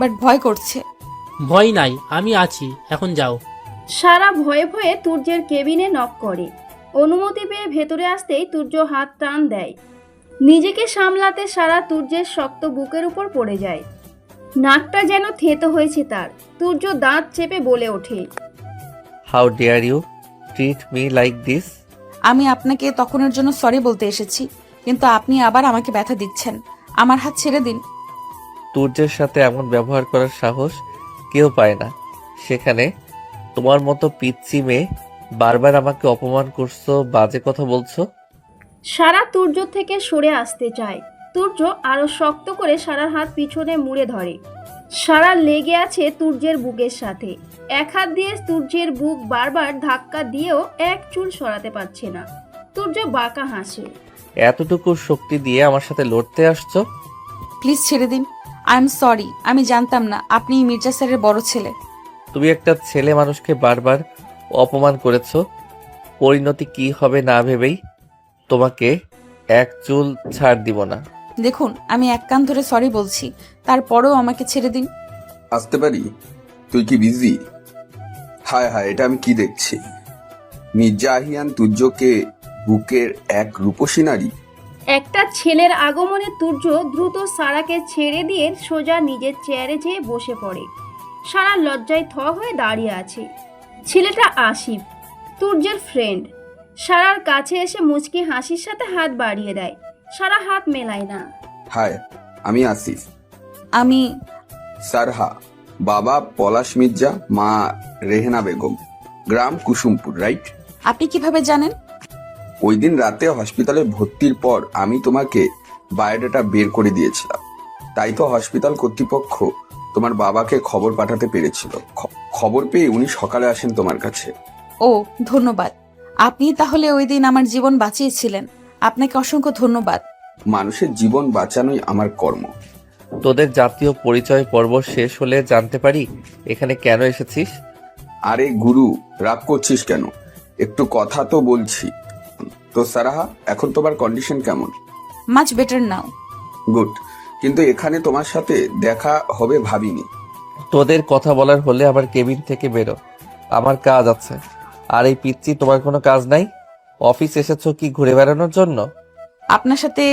Speaker 2: বাট ভয় করছে।
Speaker 10: ভয় নাই, আমি আছি, এখন যাও।
Speaker 5: সারা ভয়ে ভয়ে তুর্যের কেবিনে নক করে। অনুমতি পেয়ে ভেতরে আসতেই তুর্য হাত টান দেয়। নিজেকে সামলাতে সারা তুর্যের শক্ত বুকের উপর পড়ে যায়। নাকটা যেন থেতো হয়েছে তার। তুর্য দাঁত চেপে বলে ওঠে,
Speaker 3: how dare you treat me like this?
Speaker 2: আমি আপনাকে তখনের জন্য সরি বলতে এসেছি, কিন্তু আপনি আবার আমাকে ব্যথা দিচ্ছেন। আমার হাত ছেড়ে দিন।
Speaker 3: তুর্যের সাথে এমন ব্যবহার করার সাহস কেউ পায় না। সেখানে তোমার মতো পিচ্চি মেয়ে বারবার আমাকে অপমান করছো, বাজে কথা বলছো।
Speaker 5: সারা তুর্য থেকে সরে আসতে চায়। তুর্য আরো শক্ত করে সারার হাত পিছনে মুড়ে ধরে। সারা লেগে আছে তুর্যের বুকের সাথে। এক হাত দিয়ে তুর্যের বুক বারবার ধাক্কা দিয়েও এক চুল সরাতে পারছে না। তুর্য বাঁকা হাসে।
Speaker 3: এতটুকু শক্তি দিয়ে আমার সাথে লড়তে আসছো?
Speaker 2: প্লিজ ছেড়ে দিন। আই এম সরি, আমি জানতাম না আপনি মির্জা স্যারের বড় ছেলে।
Speaker 3: তুমি একটা ছেলে মানুষকে বারবার অপমান করেছো, পরিণতি কি হবে না ভেবেই তোমাকে এক চুল ছাড় দিব না।
Speaker 2: দেখুন, আমি এক কান ধরে সরি বলছি, তারপরেও আমাকে ছেড়ে দিন।
Speaker 14: আসতে পারি? তুই কি বিজি? হায় হায়, এটা আমি কি দেখছি? মির্জা আহিয়ান তুর্যকে বুকের এক রূপসী নারী।
Speaker 5: একটা ছেলের আগমনে তুর্য দ্রুত সারাকে ছেড়ে দিয়ে সোজা নিজের চেয়ারে যেয়ে বসে পড়ে। সারা লজ্জায় থ হয়ে দাঁড়িয়ে আছে। ছেলেটা আসিফ, তুর্যের ফ্রেন্ড। সারার কাছে এসে মুচকি হাসির সাথে হাত বাড়িয়ে দেয়। সারা হাত মেলায় না।
Speaker 14: হায়, আমি আসিফ।
Speaker 2: আমি
Speaker 14: সারহা, বাবা পলাশ মির্জা, মা রেহেনা বেগম, গ্রাম কুসুমপুর, রাইট?
Speaker 2: আপনি কিভাবে জানেন?
Speaker 14: ওই দিন রাতে হসপিটালে ভর্তির পর আমি তোমাকে বায়োডাটা বের করে দিয়েছিলাম, তাই তো হসপিটাল কর্তৃপক্ষ তোমার বাবাকে খবর পাঠাতে পেরেছিল। খবর পেয়ে উনি সকালে আসেন তোমার কাছে।
Speaker 2: ও, ধন্যবাদ। আপনি তাহলে ওই দিন আমার জীবন বাঁচিয়েছিলেন। আপনাকে অসংখ্য ধন্যবাদ।
Speaker 14: মানুষের জীবন বাঁচানোই আমার কর্ম।
Speaker 3: তোদের জাতীয় পরিচয় পর্ব শেষ হলে জানতে পারি এখানে কেন এসেছিস?
Speaker 14: আরে গুরু, রাগ করছিস কেন? একটু কথা তো বলছি। তো সারাহা, এখন তোমার কন্ডিশন কেমন?
Speaker 2: Much better now.
Speaker 14: গুড, কিন্তু এখানে তোমার সাথে দেখা হবে ভাবিনি।
Speaker 3: তোদের কথা বলার হলে আমার কেবিন থেকে বেরো, আমার কাজ আছে। আর এই পিচ্চি, তোমার কোনো কাজ নাই? অফিস এসেছো কি ঘুরে বেড়ানোর জন্য?
Speaker 2: আপনার সাথে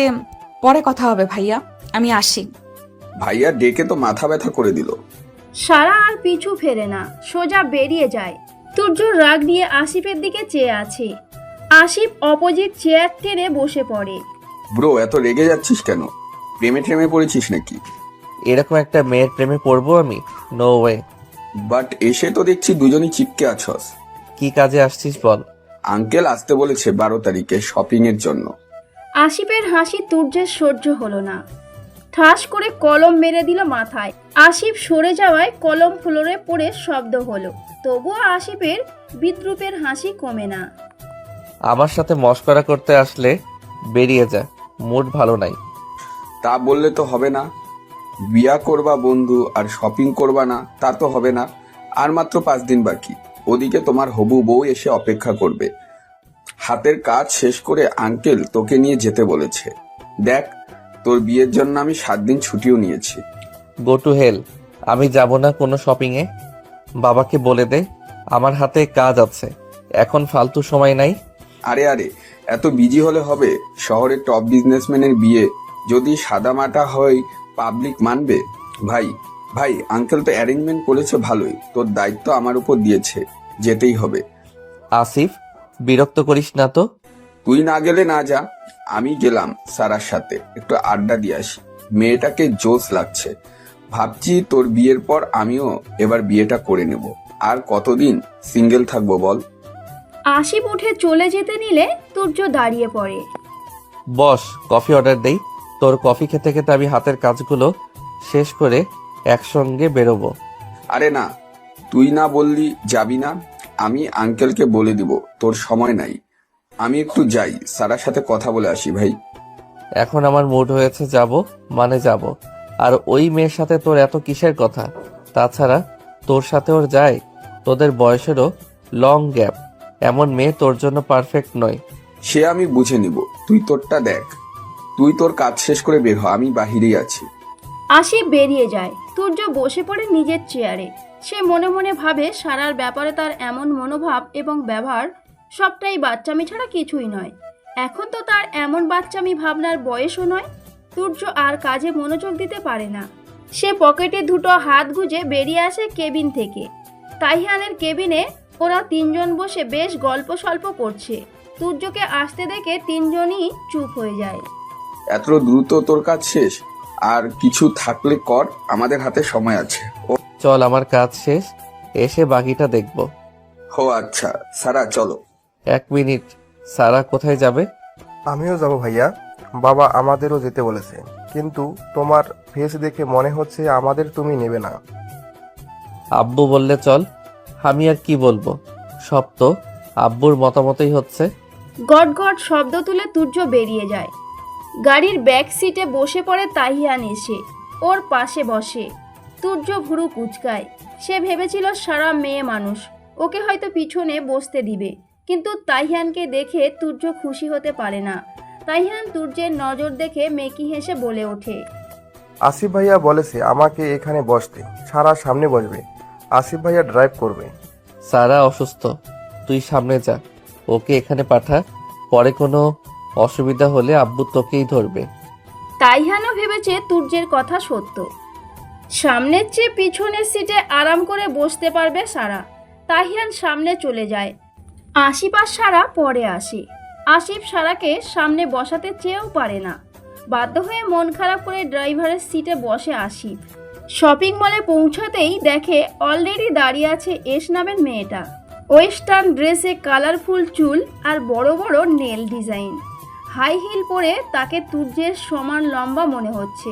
Speaker 2: পরে কথা হবে ভাইয়া, আমি আসি।
Speaker 14: ভাইয়া ডেকে তো মাথা ব্যথা করে দিল।
Speaker 5: সারা আর পিছু ফেরে না, সোজা বেরিয়ে যায়। তুর্য রাগ নিয়ে আসিফের দিকে চেয়ে আছে। আসিফ অপোজিট চেয়ার টেনে বসে পড়ে।
Speaker 14: ব্রো, এত রেগে যাচ্ছিস কেন? প্রেমে ট্রেমে পড়েছিস নাকি?
Speaker 3: এরকম একটা মেয়ের প্রেমে পড়বো আমি? No way.
Speaker 14: বাট এসে তো দেখছি দুজনই চিপকে আছস।
Speaker 3: কি কাজে আসছিস বল?
Speaker 14: আঙ্কেল আসতে বলেছে 12 তারিখে শপিং এর জন্য।
Speaker 5: আসিফের হাসি তুর্যের সহ্য হলো না। ঠাস করে কলম মেরে দিল মাথায়। আসিফ সরে যাওয়ায় কলম ফ্লোরে পড়ে শব্দ হলো। তবুও আসিফের বিদ্রুপের হাসি কমে না।
Speaker 3: আমার সাথে মশকরা করতে আসলে বেরিয়ে যা, মুড ভালো নাই।
Speaker 14: তা বললে তো হবে না। বিয়া করবা বন্ধু আর শপিং করবা না তা তো হবে না। আর মাত্র 5 দিন বাকি। ওদিকে তোমার হবু বউ এসে অপেক্ষা করবে। হাতের কাজ শেষ করে আঙ্কেল তোকে নিয়ে যেতে বলেছে। দেখ, তোর বিয়ের জন্য আমি 7 দিন ছুটিও নিয়েছি।
Speaker 3: গো টু হেল, আমি যাব না কোনো শপিংয়ে। বাবাকে বলে দে আমার হাতে কাজ আছে, এখন ফালতু সময় নাই।
Speaker 14: আরে আরে, এত বিজি হলে হবে? শহরের টপ বিজনেসম্যানের বিয়ে যদি সাদামাটা হয় পাবলিক মানবে? ভাই ভাই, আঙ্কেল তো অ্যারেঞ্জমেন্ট করেছে ভালোই, তোর দায়িত্ব আমার উপর দিয়েছে, যেতেই হবে।
Speaker 3: আসিফ, বিরক্ত করিস না তো।
Speaker 14: তুই না গেলে না যা, আমি গেলাম সারার সাথে একটু আড্ডা দিয়ে আসি। মেয়েটাকে জোশ লাগছে। ভাবছি তোর বিয়ের পর আমিও এবার বিয়েটা করে নেব। আর কতদিন সিঙ্গেল থাকবো বল?
Speaker 5: আশিফ উঠে চলে যেতে নিলে তুর্য দাঁড়িয়ে পড়ে।
Speaker 3: বস, কফি অর্ডার দেই। তোর কফি খেতে খেতে আমি হাতের কাজগুলো শেষ করে একসঙ্গে বেরোবো।
Speaker 14: আরে না, তুই না বললি যাবি না? আমি আঙ্কেলকে বলে দিব তোর সময় নাই। আমি একটু যাই, সারার সাথে কথা বলে আসি ভাই।
Speaker 3: এখন আমার মুড হয়েছে যাব, মানে যাব। আর ওই মেয়ের সাথে তোর এত কিসের কথা? তাছাড়া তোর সাথে ওর যায়, তোদের বয়সেরও লং গ্যাপ। এমন মেয়ে তোর জন্য পারফেক্ট নয়।
Speaker 14: সে আমি বুঝে নিব, তুই তোরটা দেখ। তুই তোর কাজ শেষ করে বের হ, আমি বাহিরেই আছি।
Speaker 5: আশিফ বেরিয়ে যায়। তুর্য বসে পড়ে নিজের চেয়ারে। সে মনে মনে ভাবে সারার ব্যাপারে তার এমন মনোভাব এবং ব্যবহার সবটাই বাচ্চামি ছাড়া কিছুই নয়। এখন তো তার এমন বাচ্চামি ভাবনার বয়সও নয়। তুর্য আর কাজে মনোযোগ দিতে পারে না। সে পকেটে দুটো হাত গুজে বেরিয়ে আসে কেবিন থেকে। তাইহানের কেবিনে ওরা 3 জন বসে বেশ গল্প সল্প করছে। তুর্যকে আসতে দেখে 3 জনই চুপ হয়ে যায়।
Speaker 14: এত দ্রুত তোর কাজ শেষ? আর কিছু থাকলে কর, আমাদের হাতে সময় আছে।
Speaker 3: চল, আমার কাজ শেষ, এসে বাকিটা দেখব।
Speaker 14: ও আচ্ছা, সারা চলো।
Speaker 3: 1 মিনিট, সারা কোথায় যাবে?
Speaker 15: আমিও যাব ভাইয়া, বাবা আমাদেরও যেতে বলেছে, কিন্তু তোমার ফেস দেখে মনে হচ্ছে আমাদের তুমি নেবে না।
Speaker 3: আব্বু বললে চল, আমি আর কি বলবো, সব তো আব্বুর মতামতই হচ্ছে।
Speaker 5: গট গট শব্দ তুলে তুর্য বেরিয়ে যায়। গাড়ির ব্যাক সিটে বসে পড়ে তাহিয়ান এসে ওর পাশে বসে। তুর্য ভুরু কুচকায়। সে ভেবেছিল সারা মেয়ে মানুষ, ওকে হয়তো পিছনে বসতে দিবে, কিন্তু তাহিয়ানকে দেখে তুর্য খুশি হতে পারে না। তাহিয়ান তুর্যের নজর দেখে মেকি হেসে বলে ওঠে,
Speaker 15: আসিফ ভাইয়া বলেছে আমাকে এখানে বসতে, সারা সামনে বসবে, আসিফ ভাইয়া ড্রাইভ করবে।
Speaker 3: সারা অসুস্থ, তুই সামনে যা, ওকে এখানে পাঠা। পরে কোনো অসুবিধা হলে আব্বু তোকেই ধরবে।
Speaker 5: তাইহানও ভেবেছে তুর্যের কথা সত্য। সামনের চেয়ে পিছনের সিটে আরাম করে বসতে পারবে সারা। তাহিয়ান সামনে চলে যায়। আশিফ আর সারা পরে আসে। আসিফ সারাকে সামনে বসাতে চেয়েও পারে না। বাধ্য হয়ে মন খারাপ করে ড্রাইভারের সিটে বসে আসিফ। শপিং মলে পৌঁছাতেই দেখে অলরেডি দাঁড়িয়ে আছে এস নামের মেয়েটা। ওয়েস্টার্ন ড্রেসে কালারফুল চুল আর বড় বড় নেল ডিজাইন। হাই হিল পরে তাকে তুর্যের সমান লম্বা মনে হচ্ছে।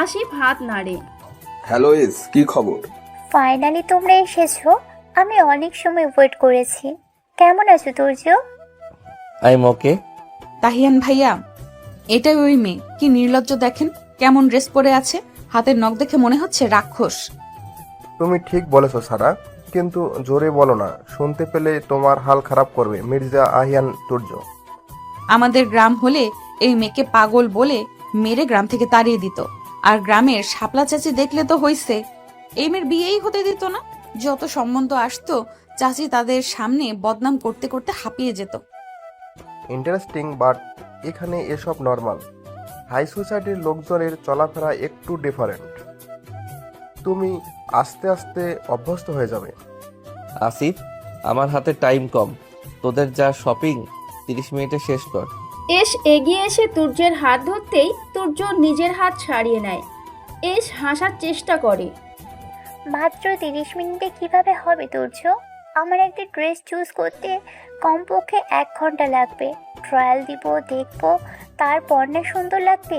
Speaker 5: আসিফ হাত নাড়ে।
Speaker 14: হ্যালো এস, কি খবর?
Speaker 8: ফাইনালি তোমরা এসেছো। আমি অনেক সময় ওয়েট করেছি। কেমন আছো তুর্য?
Speaker 3: আই এম ওকে।
Speaker 2: তাহিয়ান ভাইয়া, এটাই ওই মেয়ে। কি নির্লজ্জ দেখেন, কেমন ড্রেস পরে আছে, হাতের নখ দেখে মনে হচ্ছে রাক্ষস।
Speaker 15: তুমি ঠিক বলেছো সারা, কিন্তু জোরে বলো না, শুনতে পেলে তোমার হাল খারাপ করবে মির্জা আহিয়ান তুর্য।
Speaker 2: আমাদের গ্রাম হলে এই মেয়েকে পাগল বলে মেরে গ্রাম থেকে তাড়িয়ে দিত। আর গ্রামের শাপলা চাচি দেখলে তো হইছে, এই মেয়ের বিয়েই হতে দিত না। যত সম্বন্ধ আসতো চাচি তাদের সামনে বদনাম করতে করতে হাঁপিয়ে যেত।
Speaker 15: ইন্টারেস্টিং, বাট এখানে এসব নর্মাল। হাই সোসাইটির লোকজনের চলাফেরা একটু ডিফারেন্ট। তুমি আস্তে আস্তে অভ্যস্ত হয়ে যাবে।
Speaker 3: আসিফ, আমার হাতে টাইম কম, তোদের যা শপিং 30 মিনিটে শেষ কর।
Speaker 5: এস এগিয়ে এসে তুর্যের হাত ধরতেই তুর্য নিজের হাত ছাড়িয়ে নেয়। এস হাসার চেষ্টা করে।
Speaker 8: মাত্র 30 মিনিটে কিভাবে হবে তুর্য? আমার একটা ড্রেস চুজ করতে কমপক্ষে 1 ঘন্টা লাগবে। ট্রায়াল দিব, দেখবো, তারপর না সুন্দর লাগবে।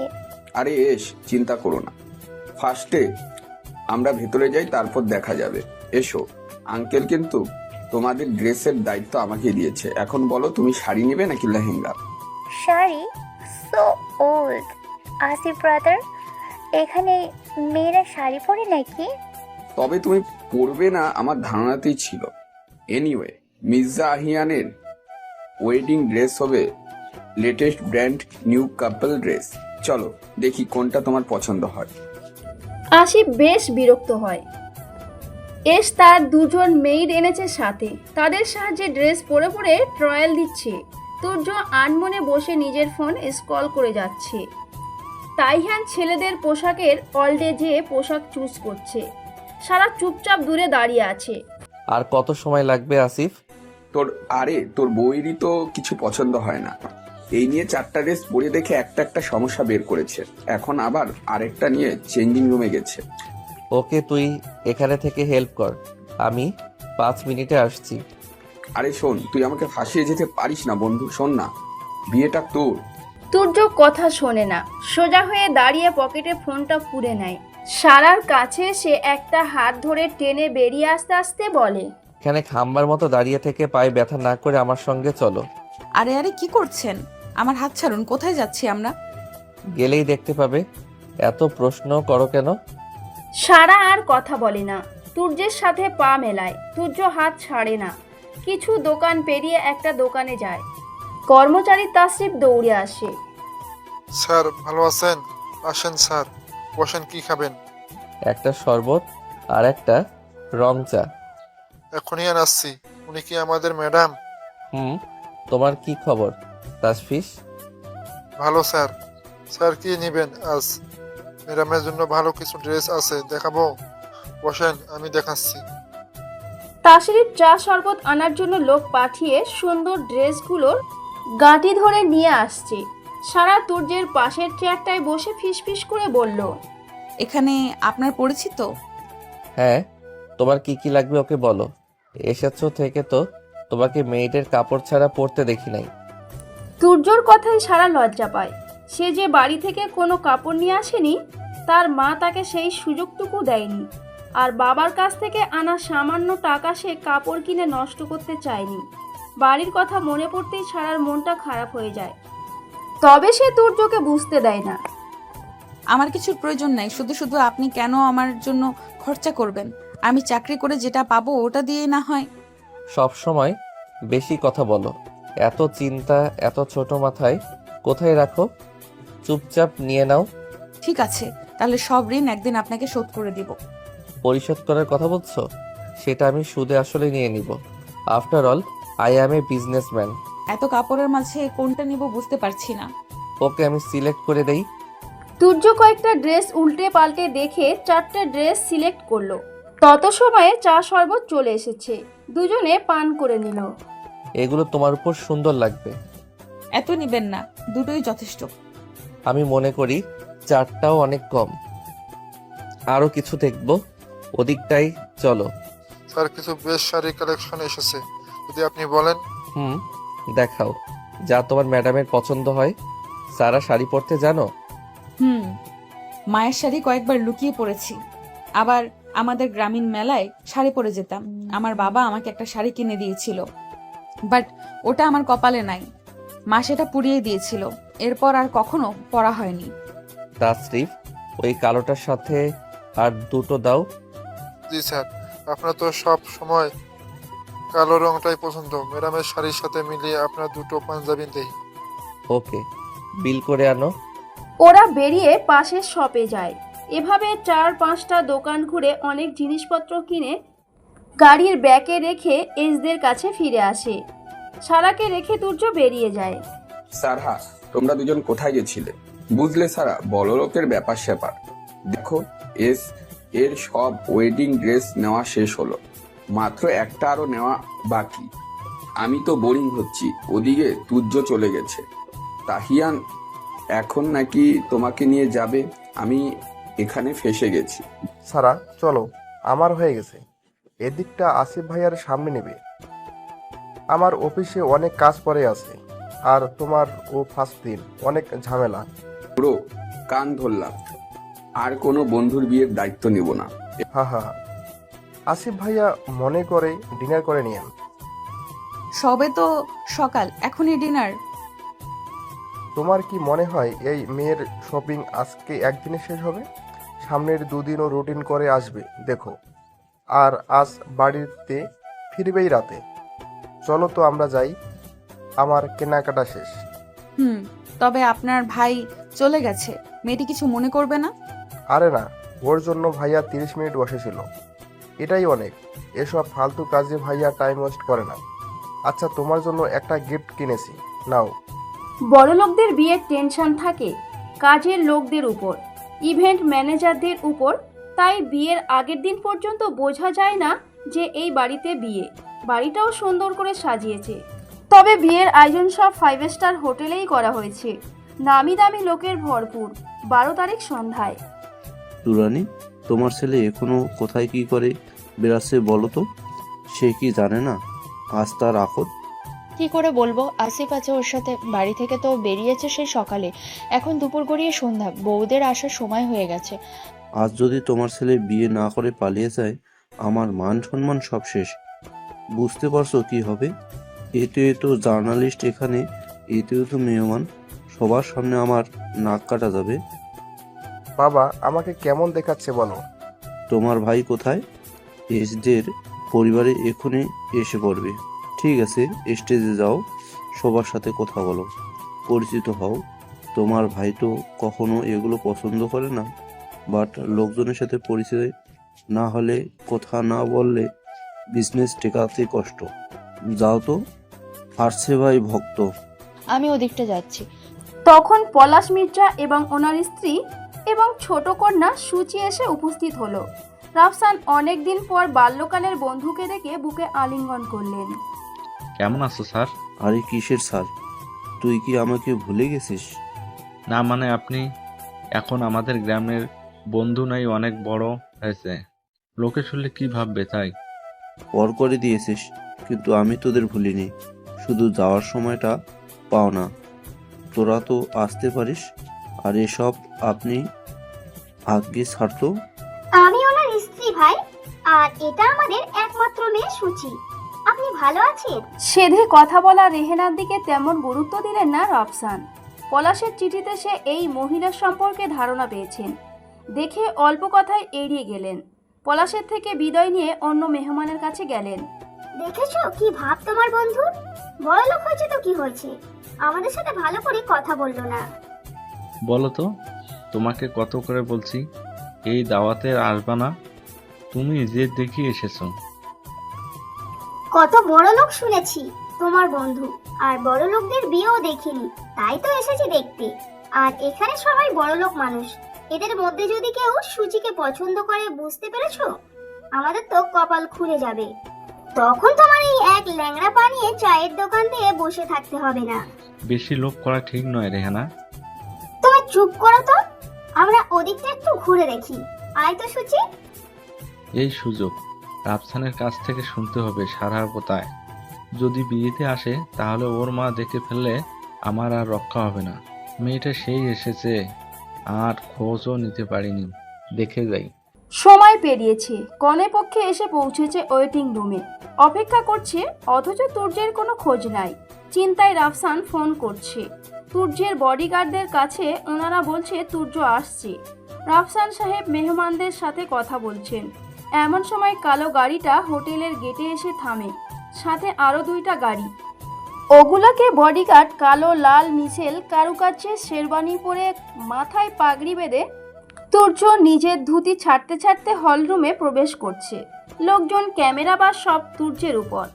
Speaker 14: আরে এস, চিন্তা করো না, ফার্স্টে আমরা ভেতরে যাই, তারপর দেখা যাবে। এসো, আঙ্কেল কিন্তু তোমাদের ড্রেসের দায়িত্ব আমাকে দিয়েছে। এখন বলো, তুমি শাড়ি নেবে নাকি lehenga?
Speaker 8: Sari? So old. Asif brother, এখানে মেয়েরা শাড়ি পরে নাকি?
Speaker 14: তবে তুমি পরবে না আমার ধারণাতেই ছিল। এনিওয়ে, মির্জা আহিয়ানের ওয়েডিং ড্রেস হবে latest brand new couple dress. চলো দেখি কোনটা তোমার পছন্দ হয়।
Speaker 5: আসিফ বেশ বিরক্ত হয়। তার দুজন মেইড এনেছে সাথে, তাদের সাহায্যে ড্রেস পরে পরে ট্রায়াল দিচ্ছে। তুর্য আনমনে বসে নিজের ফোন স্ক্রল করে যাচ্ছে। তাইহান ছেলেদের পোশাকের অলডে যেয়ে পোশাক চুজ করছে। সারা চুপচাপ দূরে দাঁড়িয়ে আছে।
Speaker 3: আর কত সময় লাগবে আসিফ?
Speaker 14: তোর বউয়েরই তো কিছু পছন্দ হয় না। এই নিয়ে 4টা ড্রেস পরে দেখে একটা সমস্যা বের করেছে, এখন আবার আরেকটা নিয়ে চেঞ্জিং রুমে গেছে।
Speaker 3: ওকে, তুই এখানে থেকে হেল্প কর, আমি 5 মিনিটে আসছি।
Speaker 14: আরে শোন, তুই আমাকে ফাঁসিয়ে যেতে পারিস না বন্ধু। শোন না, বিয়েটা তোর।
Speaker 5: তুর্য কথা শোনে না, সোজা হয়ে দাঁড়িয়ে পকেটে ফোনটা পুরে নেয়। সারার কাছে সে একটা হাত ধরে টেনে বেরিয়ে আসতে আসতে বলে,
Speaker 3: এখানে খাম্বার মতো দাঁড়িয়ে থেকে পায়ে ব্যথা না করে আমার সঙ্গে চলো।
Speaker 2: আরে আরে কি করছেন? আমার হাত ছাড়ুন, কোথায় যাচ্ছি আমরা?
Speaker 3: গেলেই দেখতে পাবে, এত প্রশ্ন করো কেন?
Speaker 5: সারা আর কথা বলে না, তুর্যের সাথে পা মেলায়। তুর্য হাত ছাড়ে না। কিছু দোকান পেরিয়ে একটা দোকানে যায়। কর্মচারী তাসরিফ দৌড়ে আসে।
Speaker 16: স্যার ভালো আছেন? আসেন স্যার, বসেন, কি খাবেন?
Speaker 3: একটা শরবত আর একটা রং চা।
Speaker 16: এখনই আসছি। উনি কি আমাদের ম্যাডাম?
Speaker 3: তোমার কি খবর তাসফিস?
Speaker 16: ভালো স্যার। স্যার কি নেবেন আজ? ম্যাডামের জন্য ভালো কিছু ড্রেস আছে, দেখাবো? বসেন, আমি দেখাচ্ছি।
Speaker 5: তাসরিফ চা শরবত আনার জন্য লোক পাঠিয়ে সুন্দর ড্রেসগুলোর গাঁটি ধরে নিয়ে আসছে। সারা তুর্যের পাশের চেয়ারটায় বসে ফিসফিস করে বলল,
Speaker 2: এখানে আপনার পরিচিত?
Speaker 3: হ্যাঁ, তোমার কি কি লাগবে ওকে বলো। এসেছো থেকে তো তোমাকে মেয়েদের কাপড় ছাড়া পরতে দেখি নাই।
Speaker 5: তুর্যর কথায় সারা লজ্জা পায়। সে যে বাড়ি থেকে কোনো কাপড় নিয়ে আসেনি, তার মা তাকে সেই সুযোগটুকু দেয়নি। আর বাবার কাছ থেকে আনা সামান্য টাকা সে কাপড় কিনে নষ্ট করতে চায়নি। বাড়ির কথা মনে পড়তেই সারার মনটা খারাপ হয়ে যায়। তবে সে তুর্যকে বুঝতে দেয় না।
Speaker 2: আমার কিছুর প্রয়োজন নাই, শুধু শুধু আপনি কেন আমার জন্য খরচা করবেন? আমি চাকরি করে যেটা পাবো ওটা দিয়ে না হয়।
Speaker 3: সব সময় বেশি কথা বলো, এত চিন্তা এত ছোট মাথায় কোথায় রাখো? চুপচাপ নিয়ে নাও।
Speaker 2: ঠিক আছে, তাহলে সব ঋণ একদিন আপনাকে শোধ করে দিব।
Speaker 3: পরিশোধ করার কথা বলছো? সেটা আমি সুদে আসলে নিয়ে নিব। After all I am a businessman.
Speaker 2: এত কাপড়ের মাঝে কোনটা নিব বুঝতে পারছি না।
Speaker 3: ওকে, আমি সিলেক্ট করে দেই।
Speaker 5: তুর্য কয়েকটা ড্রেস উল্টে পাল্টে দেখে 4টে ড্রেস সিলেক্ট করলো। তত সময়ে চা শরবত চলে এসেছে। দুজনে পান করে নিল।
Speaker 3: এগুলো তোমার উপর সুন্দর লাগবে।
Speaker 2: এত নিবেন না, দুটোই যথেষ্ট।
Speaker 3: আমি মনে করি 4টাও অনেক কম। আরো কিছু দেখবো, ওদিকটাই চলো।
Speaker 16: স্যার কিছু বেশ শাড়ি কালেকশন এসেছে, যদি আপনি বলেন।
Speaker 3: দেখাও, যা তোমার ম্যাডামের পছন্দ হয়। সারা শাড়ি পরতে জানো?
Speaker 2: মায়ের শাড়ি কয়েকবার লুকিয়ে পরেছি। আবার আমাদের গ্রামীণ মেলায় শাড়ি পরে যেতাম। আমার বাবা আমাকে একটা শাড়ি কিনে দিয়েছিল, বাট ওটা আমার কপালে নাই। মা সেটা পুড়িয়ে দিয়েছিল, এরপর আর কখনো পরা হয়নি।
Speaker 3: তাসরিফ, ওই কালোটার সাথে আর দুটো দাও।
Speaker 16: জি স্যার, আপনার তো সব সময় কালো রংটাই পছন্দ। ম্যাডামের শাড়ির সাথে মিলিয়ে আপনার দুটো পাঞ্জাবি দেই।
Speaker 3: ওকে, বিল করে আনো।
Speaker 5: ওরা বেরিয়ে পাশের শপে যায়। এভাবে 4-5টা দোকান ঘুরে অনেক জিনিসপত্র কিনে গাড়ির ব্যাকে রেখে এসদের কাছে ফিরে আসে। সারাকে রেখে তুর্য বেরিয়ে যায়।
Speaker 14: সারা, তোমরা দুজন কোথায় গেছিলে? বুঝলে সারা, বড়লোকের ব্যাপার স্যাপার। দেখো, এর সব ওয়েডিং ড্রেস নেওয়া শেষ হলো, মাত্র একটা আরো নেওয়া বাকি। আমি তো বোরিং হচ্ছি, ওদিকে তুর্য চলে গেছে। তাহিয়ান এখন নাকি তোমাকে নিয়ে যাবে। আমি এখানে ফেসে গেছি।
Speaker 15: সারা চলো, আমার হয়ে গেছে। এদিকটা আসিফ ভাইয়ার সামনে নেবে। আমার অফিসে অনেক কাজ পড়ে আছে, আর তোমার ও ফার্স্ট দিন, অনেক ঝামেলা।
Speaker 14: পুরো কান ধরলাম, আর কোনো বন্ধুর বিয়ের দায়িত্ব নিব না।
Speaker 15: হা আসিফ ভাইয়া মনে করে ডিনার করে নিয়েন।
Speaker 2: সবে তো সকাল, এখনই ডিনার?
Speaker 15: তোমার কি মনে হয় এই মেয়ের শপিং আজকে একদিনে শেষ হবে? সামনের দুদিনও রুটিন করে আসবে দেখো। আর আজ বাড়িতে ফিরবেই রাতে। চলো তো আমরা যাই, আমার কেনাকাটা শেষ।
Speaker 2: তবে আপনার ভাই চলে গেছে, মেয়েটি কিছু মনে করবে না?
Speaker 15: আরে না, ওর জন্য ভাইয়া 30 মিনিট বসেছিল, এটাই অনেক। এসব ফালতু কাজে ভাইয়া টাইম ওয়েস্ট করে না। আচ্ছা, তোমার জন্য একটা গিফট কিনেছি, নাও।
Speaker 5: বড়লোকদের বিয়ের টেনশন থাকে কাজের লোকদের উপর, ইভেন্ট ম্যানেজারদের উপর, তাই বিয়ের আগের দিন পর্যন্ত বোঝা যায় না যে এই বাড়িতে বিয়ে। বাড়িটাও সুন্দর করে সাজিয়েছে, তবে বিয়ের আয়োজন সব 5 স্টার হোটেলেই করা হয়েছে, নামি দামি লোকের ভরপুর। 12 তারিখ সন্ধ্যায়।
Speaker 9: দুরানি, তোমার ছেলে এখনো কোথায় কি করে বেড়াচ্ছে বলো তো? সে কি জানে না আজ তার আখত?
Speaker 13: কি করে বলবো, আসিফ আছে ওর সাথে, বাড়ি থেকে তো বেরিয়েছে সেই সকালে, এখন দুপুর গড়িয়ে সন্ধ্যা, বউদের আসার সময় হয়ে গেছে।
Speaker 9: আজ যদি তোমার ছেলে বিয়ে না করে পালিয়ে যায়, আমার মান সম্মান সব শেষ। বুঝতে পারছো কি হবে? এতে জার্নালিস্ট এখানে, এতেও তো মেহমান, সবার সামনে আমার নাক কাটা যাবে।
Speaker 15: বাবা, আমাকে কেমন দেখাচ্ছে বলো?
Speaker 9: তোমার ভাই কোথায়? এসদের পরিবারে এখনই এসে পড়বে। ঠিক আছে, স্টেজে যাও, সবার সাথে কথা বলো, পরিচিত হও। তোমার ভাই তো কখনো এগুলো পছন্দ করে না, বাট লোকজনের সাথে পরিচয় না হলে, কথা না বললে বিজনেস টেকাতে কষ্ট। যাও তো, আসছে ভাই ভক্ত।
Speaker 13: আমি ওদিকটা যাচ্ছি।
Speaker 5: তখন পলাশ মির্জা এবং ওনার স্ত্রী এবং ছোট কন্যা সুচি এসে উপস্থিত হলো। রাফসান অনেক দিন পর বাল্যকালের বন্ধুকে দেখে বুকে আলিঙ্গন করলেন।
Speaker 7: কেমন আছো স্যার?
Speaker 9: আরে কিসের স্যার, তুই কি আমাকে ভুলে গেছিস?
Speaker 7: না মানে আপনি এখন আমাদের গ্রামের বন্ধু নাই, অনেক বড় হয়েছে, লোকে শুনলে কি ভাববে তাই।
Speaker 9: পর করে দিয়েছিস, কিন্তু আমি তোদের ভুলিনি, শুধু যাওয়ার সময়টা পাও না। তোরা তো আসতে পারিস, আর এসব আপনি আগে ছাড়তো।
Speaker 8: আমি ওনার স্ত্রী ভাই, আর এটা আমাদের একমাত্র মেয়ে সুচি। আপনি ভালো আছেন?
Speaker 5: সেধে কথা বলা রেহেনার দিকে তেমন গুরুত্ব দিলেন না রাফসান। পলাশের চিঠিতে সে এই মহিলার সম্পর্কে ধারণা পেয়েছেন দেখে অল্প কথায় এড়িয়ে গেলেন। পলাশের থেকে বিদায় নিয়ে অন্য মেহমানের কাছে গেলেন।
Speaker 8: দেখেছো কি ভাব তোমার বন্ধু? বড় লোক হয়েছে তো কি হয়েছে, আমাদের সাথে ভালো করে কথা বললো না।
Speaker 7: বলো তো, তোমাকে কত করে বলছি এই দাওয়াতে আসবা না, তুমি যে দেখি এসেছো।
Speaker 8: কত বড় লোক শুনেছি তোমার বন্ধু, আর বড় লোকদের বিয়েও দেখিনি, তাই তো এসেছি দেখতে। আর এখানে সবাই বড় লোক মানুষ, এদের মধ্যে যদি কেউ সুচিকে পছন্দ করে, বুঝতে পেরেছো? আমাদের তো কপাল খুলে যাবে। তখন তোমার এই এক ল্যাংড়া বানিয়ে চায়ের দোকান দিয়ে বসে থাকতে হবে না।
Speaker 7: বেশি লোভ করা ঠিক নয় রেহানা।
Speaker 8: তুমি চুপ করো তো, আমরা ওদিকটা একটু ঘুরে দেখি। আয় তো সুচি।
Speaker 7: এই সুযোগ রাফসানের কাছ থেকে শুনতে হবে সারা কোথায়। যদি বিয়েতে আসে তাহলে ওর মা দেখে ফেললে আমার আর রক্ষা হবে না। মেয়েটা সেই এসেছে, আর খোঁজও নিতে পারিনি, দেখে যাই।
Speaker 5: সময় পেরিয়েছে, কনে পক্ষে এসে পৌঁছেছে ওয়েটিং রুমে, অপেক্ষা করছে, অথচ তুর্যের কোনো খোঁজ নাই। চিন্তায় রাফসান ফোন করছে তুর্যের বডিগার্ডদের কাছে, ওনারা বলছে তুর্য আসছে। রাফসান সাহেব মেহমানদের সাথে কথা বলছেন, এমন সময় কালো গাড়িটা হোটেলের গেটে এসে থামে, সাথে আরো 2টা গাড়ি। ওগুলোকে বডিগার্ড কালো লাল মিশেল কারুকার্যের শেরবানি পরে, মাথায় পাগড়ি বেঁধে তুর্য নিজের ধুতি ছাড়তে ছাড়তে হলরুমে প্রবেশ করছে। লোকজন ক্যামেরা বা সব তুর্যের উপর।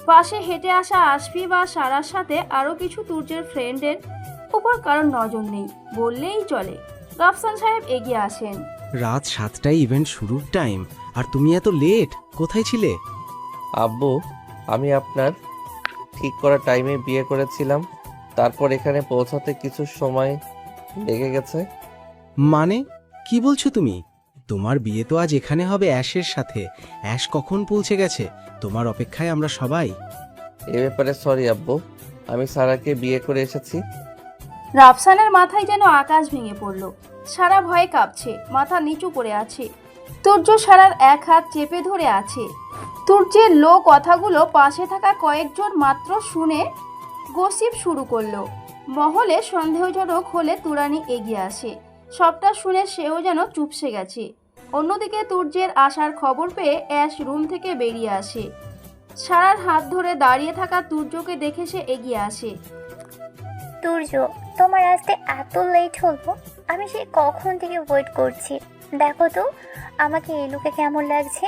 Speaker 5: পাশে হেঁটে আসা আশফি বা সারার সাথে আরও কিছু তুর্যের ফ্রেন্ডের উপর কারণ নজর নেই বললেই চলে। রাফসান সাহেব এগিয়ে আসেন।
Speaker 17: রাত 7টায় ইভেন্ট শুরুর টাইম, আর তুমি এত লেট, কোথায় ছিলে?
Speaker 3: আব্বু, আমি আপনার ঠিক করা টাইমে বিয়ে করেছিলাম, তারপর এখানে পৌঁছাতে কিছু সময় লেগে গেছে।
Speaker 17: মানে কি বলছো তুমি? তোমার বিয়ে তো আজ এখানে হবে অ্যাশের সাথে। অ্যাশ কখন পৌঁছে গেছে? তোমার অপেক্ষায় আমরা সবাই।
Speaker 3: এ ব্যাপারে সরি আব্বু, আমি সারাকে বিয়ে করে এসেছি।
Speaker 5: রাফসানের মাথায় যেন আকাশ ভেঙে পড়ল। সারা ভয়ে কাঁপছে, মাথা নিচু করে আছে। তুর্য সারার এক হাত চেপে ধরে আছে। তুর্যের লো কথাগুলো পাশে থাকা কয়েকজন মাত্র শুনে গসিপ শুরু করলো। মহলে সন্দেহজনক হলে তুরানি এগিয়ে আসে। সবটা শুনে সেও যেন চুপসে গেছে। অন্যদিকে তুর্যের আসার খবর পেয়ে অ্যাশ রুম থেকে বেরিয়ে আসে। সারার হাত ধরে দাঁড়িয়ে থাকা তুর্যকে দেখে সে এগিয়ে আসে।
Speaker 8: তুর্য, তোমার আসতে এত লেট হলো? আমি সেই কখন থেকে ওয়েট করছি। দেখো তো আমাকে এই লুকে কেমন লাগছে।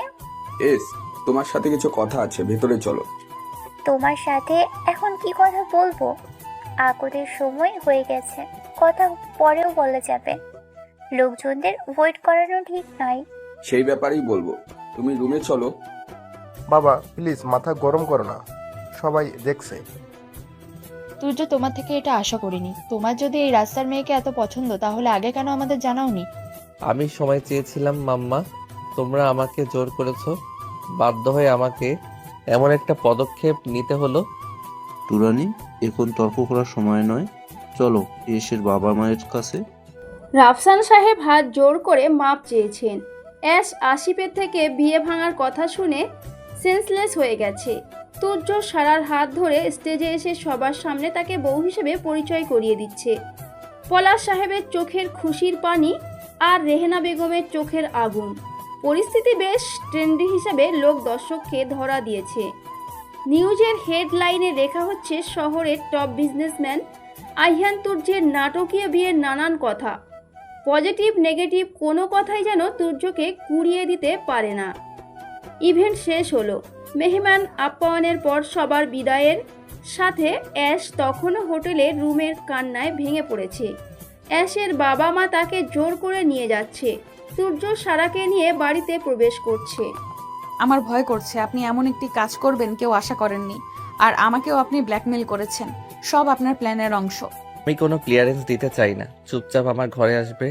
Speaker 14: এস, তোমার সাথে কিছু কথা আছে, ভেতরে চলো।
Speaker 8: তোমার সাথে এখন কি কথা বলবো? আকদের সময় হয়ে গেছে, কথা পরেও বলা যাবে। লোকজনদের ওয়েট করানো ঠিক নয়।
Speaker 14: সেই ব্যাপারেই বলবো, তুমি রুমে চলো।
Speaker 15: বাবা প্লিজ মাথা গরম করো না, সবাই দেখছে।
Speaker 13: তুর্য, তোমার থেকে এটা আশা করিনি। তোমার যদি এই রাস্তার মেয়েকে এত পছন্দ তাহলে আগে কেন আমাদের জানাওনি?
Speaker 3: আমি সময় চেয়েছিলাম মাম্মা, তোমরা আমাকে জোর করেছো, বাধ্য হয়ে আমাকে এমন একটা পদক্ষেপ নিতে হলো।
Speaker 9: তুরানি, এখন তর্ক করার সময় নয়, চলো এসের বাবা মায়ের কাছে।
Speaker 5: রাফসান সাহেব হাত জোর করে মাপ চেয়েছেন। অ্যাশ আসিফের থেকে বিয়ে ভাঙার কথা শুনে সেন্সলেস হয়ে গেছে। তুর্য সারার হাত ধরে স্টেজে এসে সবার সামনে তাকে বউ হিসেবে পরিচয় করিয়ে দিচ্ছে। পলাশ সাহেবের চোখের খুশির পানি আর রেহেনা বেগমের চোখের আগুন। পরিস্থিতি বেশ ট্রেন্ডি হিসেবে লোক দর্শককে ধরা দিয়েছে। নিউজের হেডলাইনে লেখা হচ্ছে শহরের টপ বিজনেসম্যান আইহান তুর্যের নাটকীয় বিয়ের নানান কথা। পজিটিভ নেগেটিভ কোনো কথাই যেন তুর্যকে কুড়িয়ে দিতে পারে না। ইভেন্ট শেষ হলো। মেহমান আপ্যায়নের পর সবার বিদায়ের সাথে অ্যাশ তখনও হোটেলের রুমের কান্নায় ভেঙে পড়েছে। অ্যাশের বাবা মা তাকে জোর করে নিয়ে যাচ্ছে। তুর্য সারাকে নিয়ে বাড়িতে প্রবেশ করছে।
Speaker 2: আমার ভয় করছে আপনি এমন একটি কাজ করবেন কেউ আশা করেননি। আর আমাকেও আপনি ব্ল্যাকমেল করেছেন। সব আপনার প্ল্যানের অংশ।
Speaker 3: আমি কোনো ক্লিয়ারেন্স দিতে চাই না, চুপচাপ আমার ঘরে আসবে।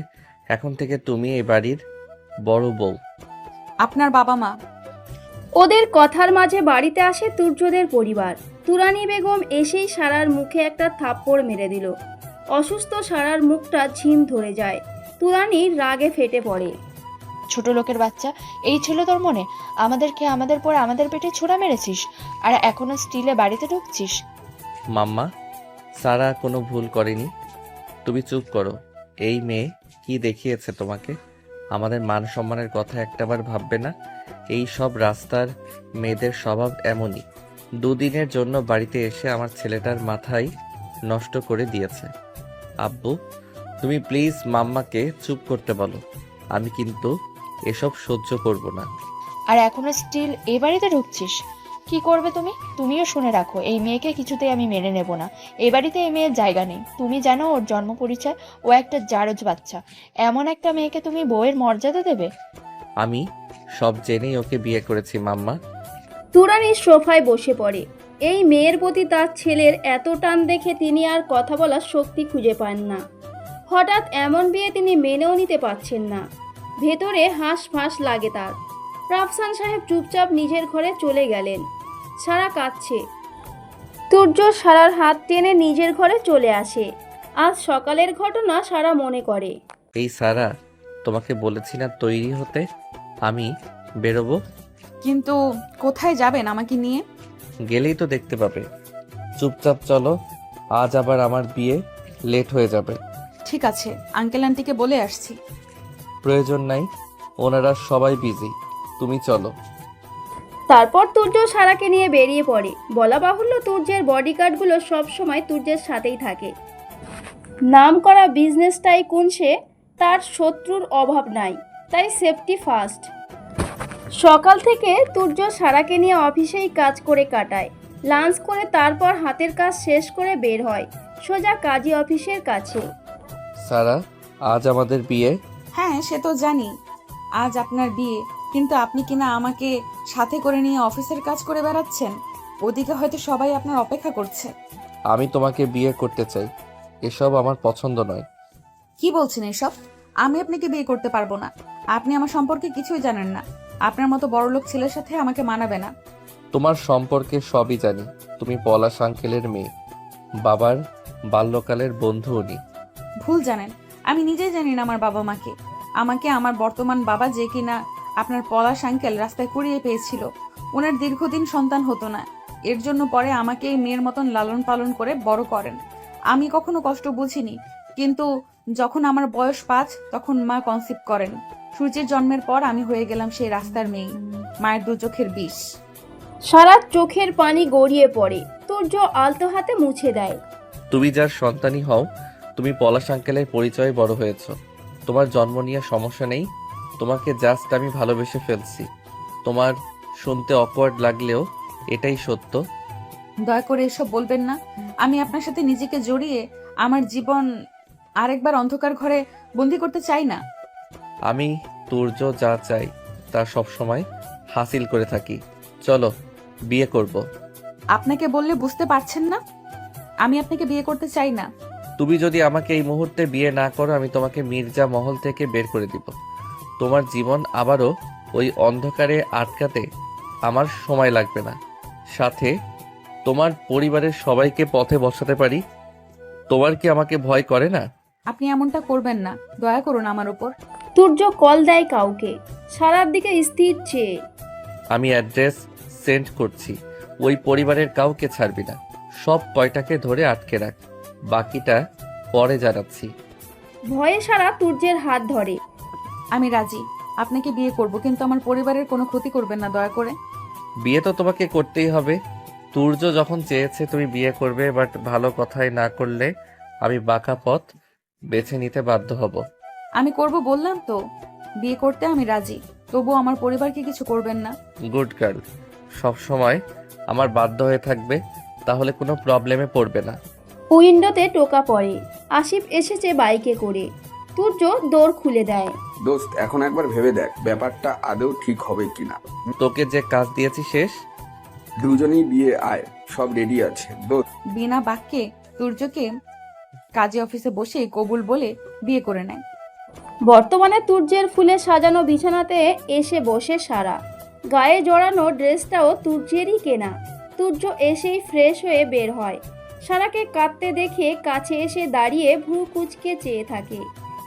Speaker 3: এখন থেকে তুমি এই বাড়ির বড় বউ।
Speaker 2: আপনার বাবা মা?
Speaker 5: ওদের কথার মাঝে বাড়িতে আসে তুর্যদের পরিবার। তুরানি বেগম এসেই সারার মুখে একটা থাপ্পড় মেরে দিল। অসুস্থ সারার মুখটা ঝিম ধরে যায়। তুরানি রাগে ফেটে পড়ে।
Speaker 13: ছোট লোকের বাচ্চা, এই ছিল তোর মনে? আমাদেরকে আমাদের পর আমাদের পেটে ছোড়া মেরেছিস, আর এখনো স্টিলে বাড়িতে ঢুকছিস?
Speaker 3: মাম্মা, সারা কোনো ভুল করেনি, তুমি চুপ করো। এই মেয়ে কি দেখিয়েছে তোমাকে? আমাদের মান সম্মানের কথা একটাবার ভাববে না? এই সব রাস্তার মেয়েদের স্বভাব এমনই। দুদিনের জন্য বাড়িতে এসে আমার ছেলেটার মাথায় নষ্ট করে দিয়েছে। আব্বু, তুমি প্লিজ মাম্মাকে চুপ করতে বলো। আমি কিন্তু এসব সহ্য করব না।
Speaker 13: আর এখনো স্টিল এ বাড়িতে ঢুকছিস? কি করবে তুমি? তুমিও শুনে রাখো, এই মেয়েকে কিছুতেই আমি মেনে নেব না। এই বাড়িতে এই মেয়ের জায়গা নেই। তুমি জানো ওর জন্ম পরিচয়? ও একটা জারজ বাচ্চা। এমন একটা মেয়েকে তুমি বউয়ের মর্যাদা দেবে?
Speaker 3: আমি সব জেনেই ওকে বিয়ে করেছি মাম্মা।
Speaker 5: তুরানি সোফায় বসে পড়ে। এই মেয়ের প্রতি তার ছেলের এত টান দেখে তিনি আর কথা বলার শক্তি খুঁজে পান না। হঠাৎ এমন বিয়ে তিনি মেনেও নিতে পারছেন না। ভেতরে হাঁসফাঁস লাগে তার। রাফসান সাহেব চুপচাপ নিজের ঘরে চলে গেলেন। সারা কাঁদছে। তুর্য সারার হাত টেনে নিজের ঘরে চলে আসে। আজ সকালের ঘটনা সারা মনে করে।
Speaker 3: এই সারা, তোমাকে বলেছি না তৈরি হতে? আমি বেরোবো।
Speaker 2: কিন্তু কোথায় যাবেন আমাকে নিয়ে?
Speaker 3: গেলেই তো দেখতে পাবে। চুপচাপ চলো, আজ আবার আমার বিয়ে লেট হয়ে যাবে।
Speaker 2: ঠিক আছে, আঙ্কেল আন্টিকে বলে আসছি।
Speaker 3: প্রয়োজন নাই, ওনারা সবাই বিজি, তুমি চলো।
Speaker 5: তারপর তুর্য সারাকে নিয়ে বেরিয়ে পড়ে। বলা বাহুল্য তুর্যের বডিগার্ডগুলো সবসময় তুর্যের সাথেই থাকে। নাম করা বিজনেস টাইকুন সে, তার শত্রুর অভাব নাই, তাই সেফটি ফার্স্ট। সকাল থেকে তুর্য সারাকে নিয়ে অফিসেই কাজ করে কাটায়। লাঞ্চ করে তারপর হাতের কাজ শেষ করে বের হয় সোজা কাজী অফিসের কাছে।
Speaker 3: সারা, আজ আমাদের বিয়ে।
Speaker 2: হ্যাঁ, সে তো জানি আজ আপনার বিয়ে, কিন্তু আপনি কিনা আমাকে সাথে করে নিয়ে অফিসের কাজ করে বেড়াচ্ছেন। ওদিকে হয়তো সবাই আপনার অপেক্ষা করছে।
Speaker 3: আমি তোমাকে বিয়ে করতে চাই, এসব আমার পছন্দ নয়।
Speaker 2: কি বলছেন এসব? আমি আপনাকে বিয়ে করতে পারবো না। আপনি আমার সম্পর্কে কিছুই জানেন না। আপনার মতো বড়লোক ছেলের সাথে আমাকে মানাবে না।
Speaker 3: তোমার সম্পর্কে সবই জানি। তুমি পলাশ আঙ্কেলের মেয়ে, বাবার বাল্যকালের বন্ধু উনি।
Speaker 2: ভুল জানেন। আমি নিজেই জানি না আমার বাবা মাকে। আমাকে আমার বর্তমান বাবা, যে কিনা আপনার পলাশ আঙ্কেল রাস্তায় কুড়িয়ে পেয়েছিল, ওনার দীর্ঘদিন সন্তান হতো না। এর জন্য পরে আমাকে এই মেয়ের মতন লালন পালন করে বড় করেন। আমি কখনো কষ্ট বুঝিনি, কিন্তু যখন আমার বয়স 5 তখন মা কনসিভ করেন। সূর্যের জন্মের পর আমি হয়ে গেলাম সেই রাস্তার মেয়ে, মায়ের দু চোখের বিষ।
Speaker 5: সারা চোখের পানি গড়িয়ে পড়ে। তুর্য আলতো হাতে মুছে দেয়।
Speaker 3: তুমি যার সন্তানই হও, তুমি পলাশ আঙ্কেলের পরিচয়ে বড় হয়েছ। তোমার জন্ম নিয়ে সমস্যা নেই, তোমাকে জাস্ট আমি ভালোবেসে ফেলছি। তোমার শুনতে অকওয়ার্ড লাগলেও এটাই সত্য।
Speaker 2: দয়া করে এসব বলবেন না। আমি আপনার সাথে নিজেকে জড়িয়ে আমার জীবন আরেকবার অন্ধকার ঘরে বন্দি করতে চাই না।
Speaker 3: আমি তুর্য যা চাই তা সবসময় হাসিল করে থাকি। চলো বিয়ে করব।
Speaker 2: আপনাকে বললে বুঝতে পারছেন না, আমি আপনাকে বিয়ে করতে চাই না।
Speaker 3: তুমি যদি আমাকে এই মুহূর্তে বিয়ে না করো, আমি তোমাকে মির্জা মহল থেকে বের করে দিব। তোমার জীবন আবারও ওই অন্ধকারে আটকাতে আমার সময় লাগবে না। সাথে তোমার পরিবারের সবাইকে পথে বসাতে পারি। তোমার কি আমাকে ভয় করে না?
Speaker 2: আপনি এমনটা করবেন না, দয়া করুন আমার উপর।
Speaker 5: তুর্য কল দেয় কাউকে, সারার দিকে স্থির চেয়ে।
Speaker 3: আমি অ্যাড্রেস সেন্ড করছি, ওই পরিবারের কাউকে ছাড়বি না। সব কয়টাকে ধরে আটকে রাখ, বাকিটা পরে জানাচ্ছি।
Speaker 5: ভয়ে সারা তুর্যের হাত ধরে।
Speaker 2: আমি রাজি, আপনাকে বিয়ে করব, কিন্তু আমার পরিবারের কোনো ক্ষতি করবেন না দয়া করে।
Speaker 3: বিয়ে তো তোমাকে করতেই হবে। তুর্য যখন চেয়েছে তুমি বিয়ে করবে, বাট ভালো কথাই না করলে আমি বাঁকা পথ বেছে নিতে বাধ্য হব।
Speaker 2: আমি করব বললাম তো, বিয়ে করতে আমি রাজি, তবুও আমার পরিবারকে কিছু করবেন না।
Speaker 3: গুড গার্ল, সব সময় আমার বাধ্য হয়ে থাকবে, তাহলে কোনো প্রবলেমে পড়বে না।
Speaker 5: উইন্ডোতে টোকা পড়ে। আসিফ এসেছে বাইকে করে। তুর্য দৌড় খুলে দেয়।
Speaker 14: দোস্ত, এখন একবার ভেবে দেখ ব্যাপারটা আদৌ ঠিক হবে কিনা।
Speaker 3: তোকে যে কাজ দিয়েছি শেষ।
Speaker 14: দুজনেই বিয়ে আয়, সব রেডি আছে দোস্ত।
Speaker 2: বিনা বাক্যে তুর্যকে কাজী অফিসে বসে কবুল বলে বিয়ে করে নেয়।
Speaker 5: বর্তমানে তুর্যের ফুলে সাজানো বিছানাতে এসে বসে সারা। গায়ে জড়ানো ড্রেসটাও তুর্যেরই কেনা। তুর্য এসেই ফ্রেশ হয়ে বের হয়। সারাকে কাঁদতে দেখে কাছে এসে দাঁড়িয়ে ভ্রু কুঁচকে চেয়ে থাকে।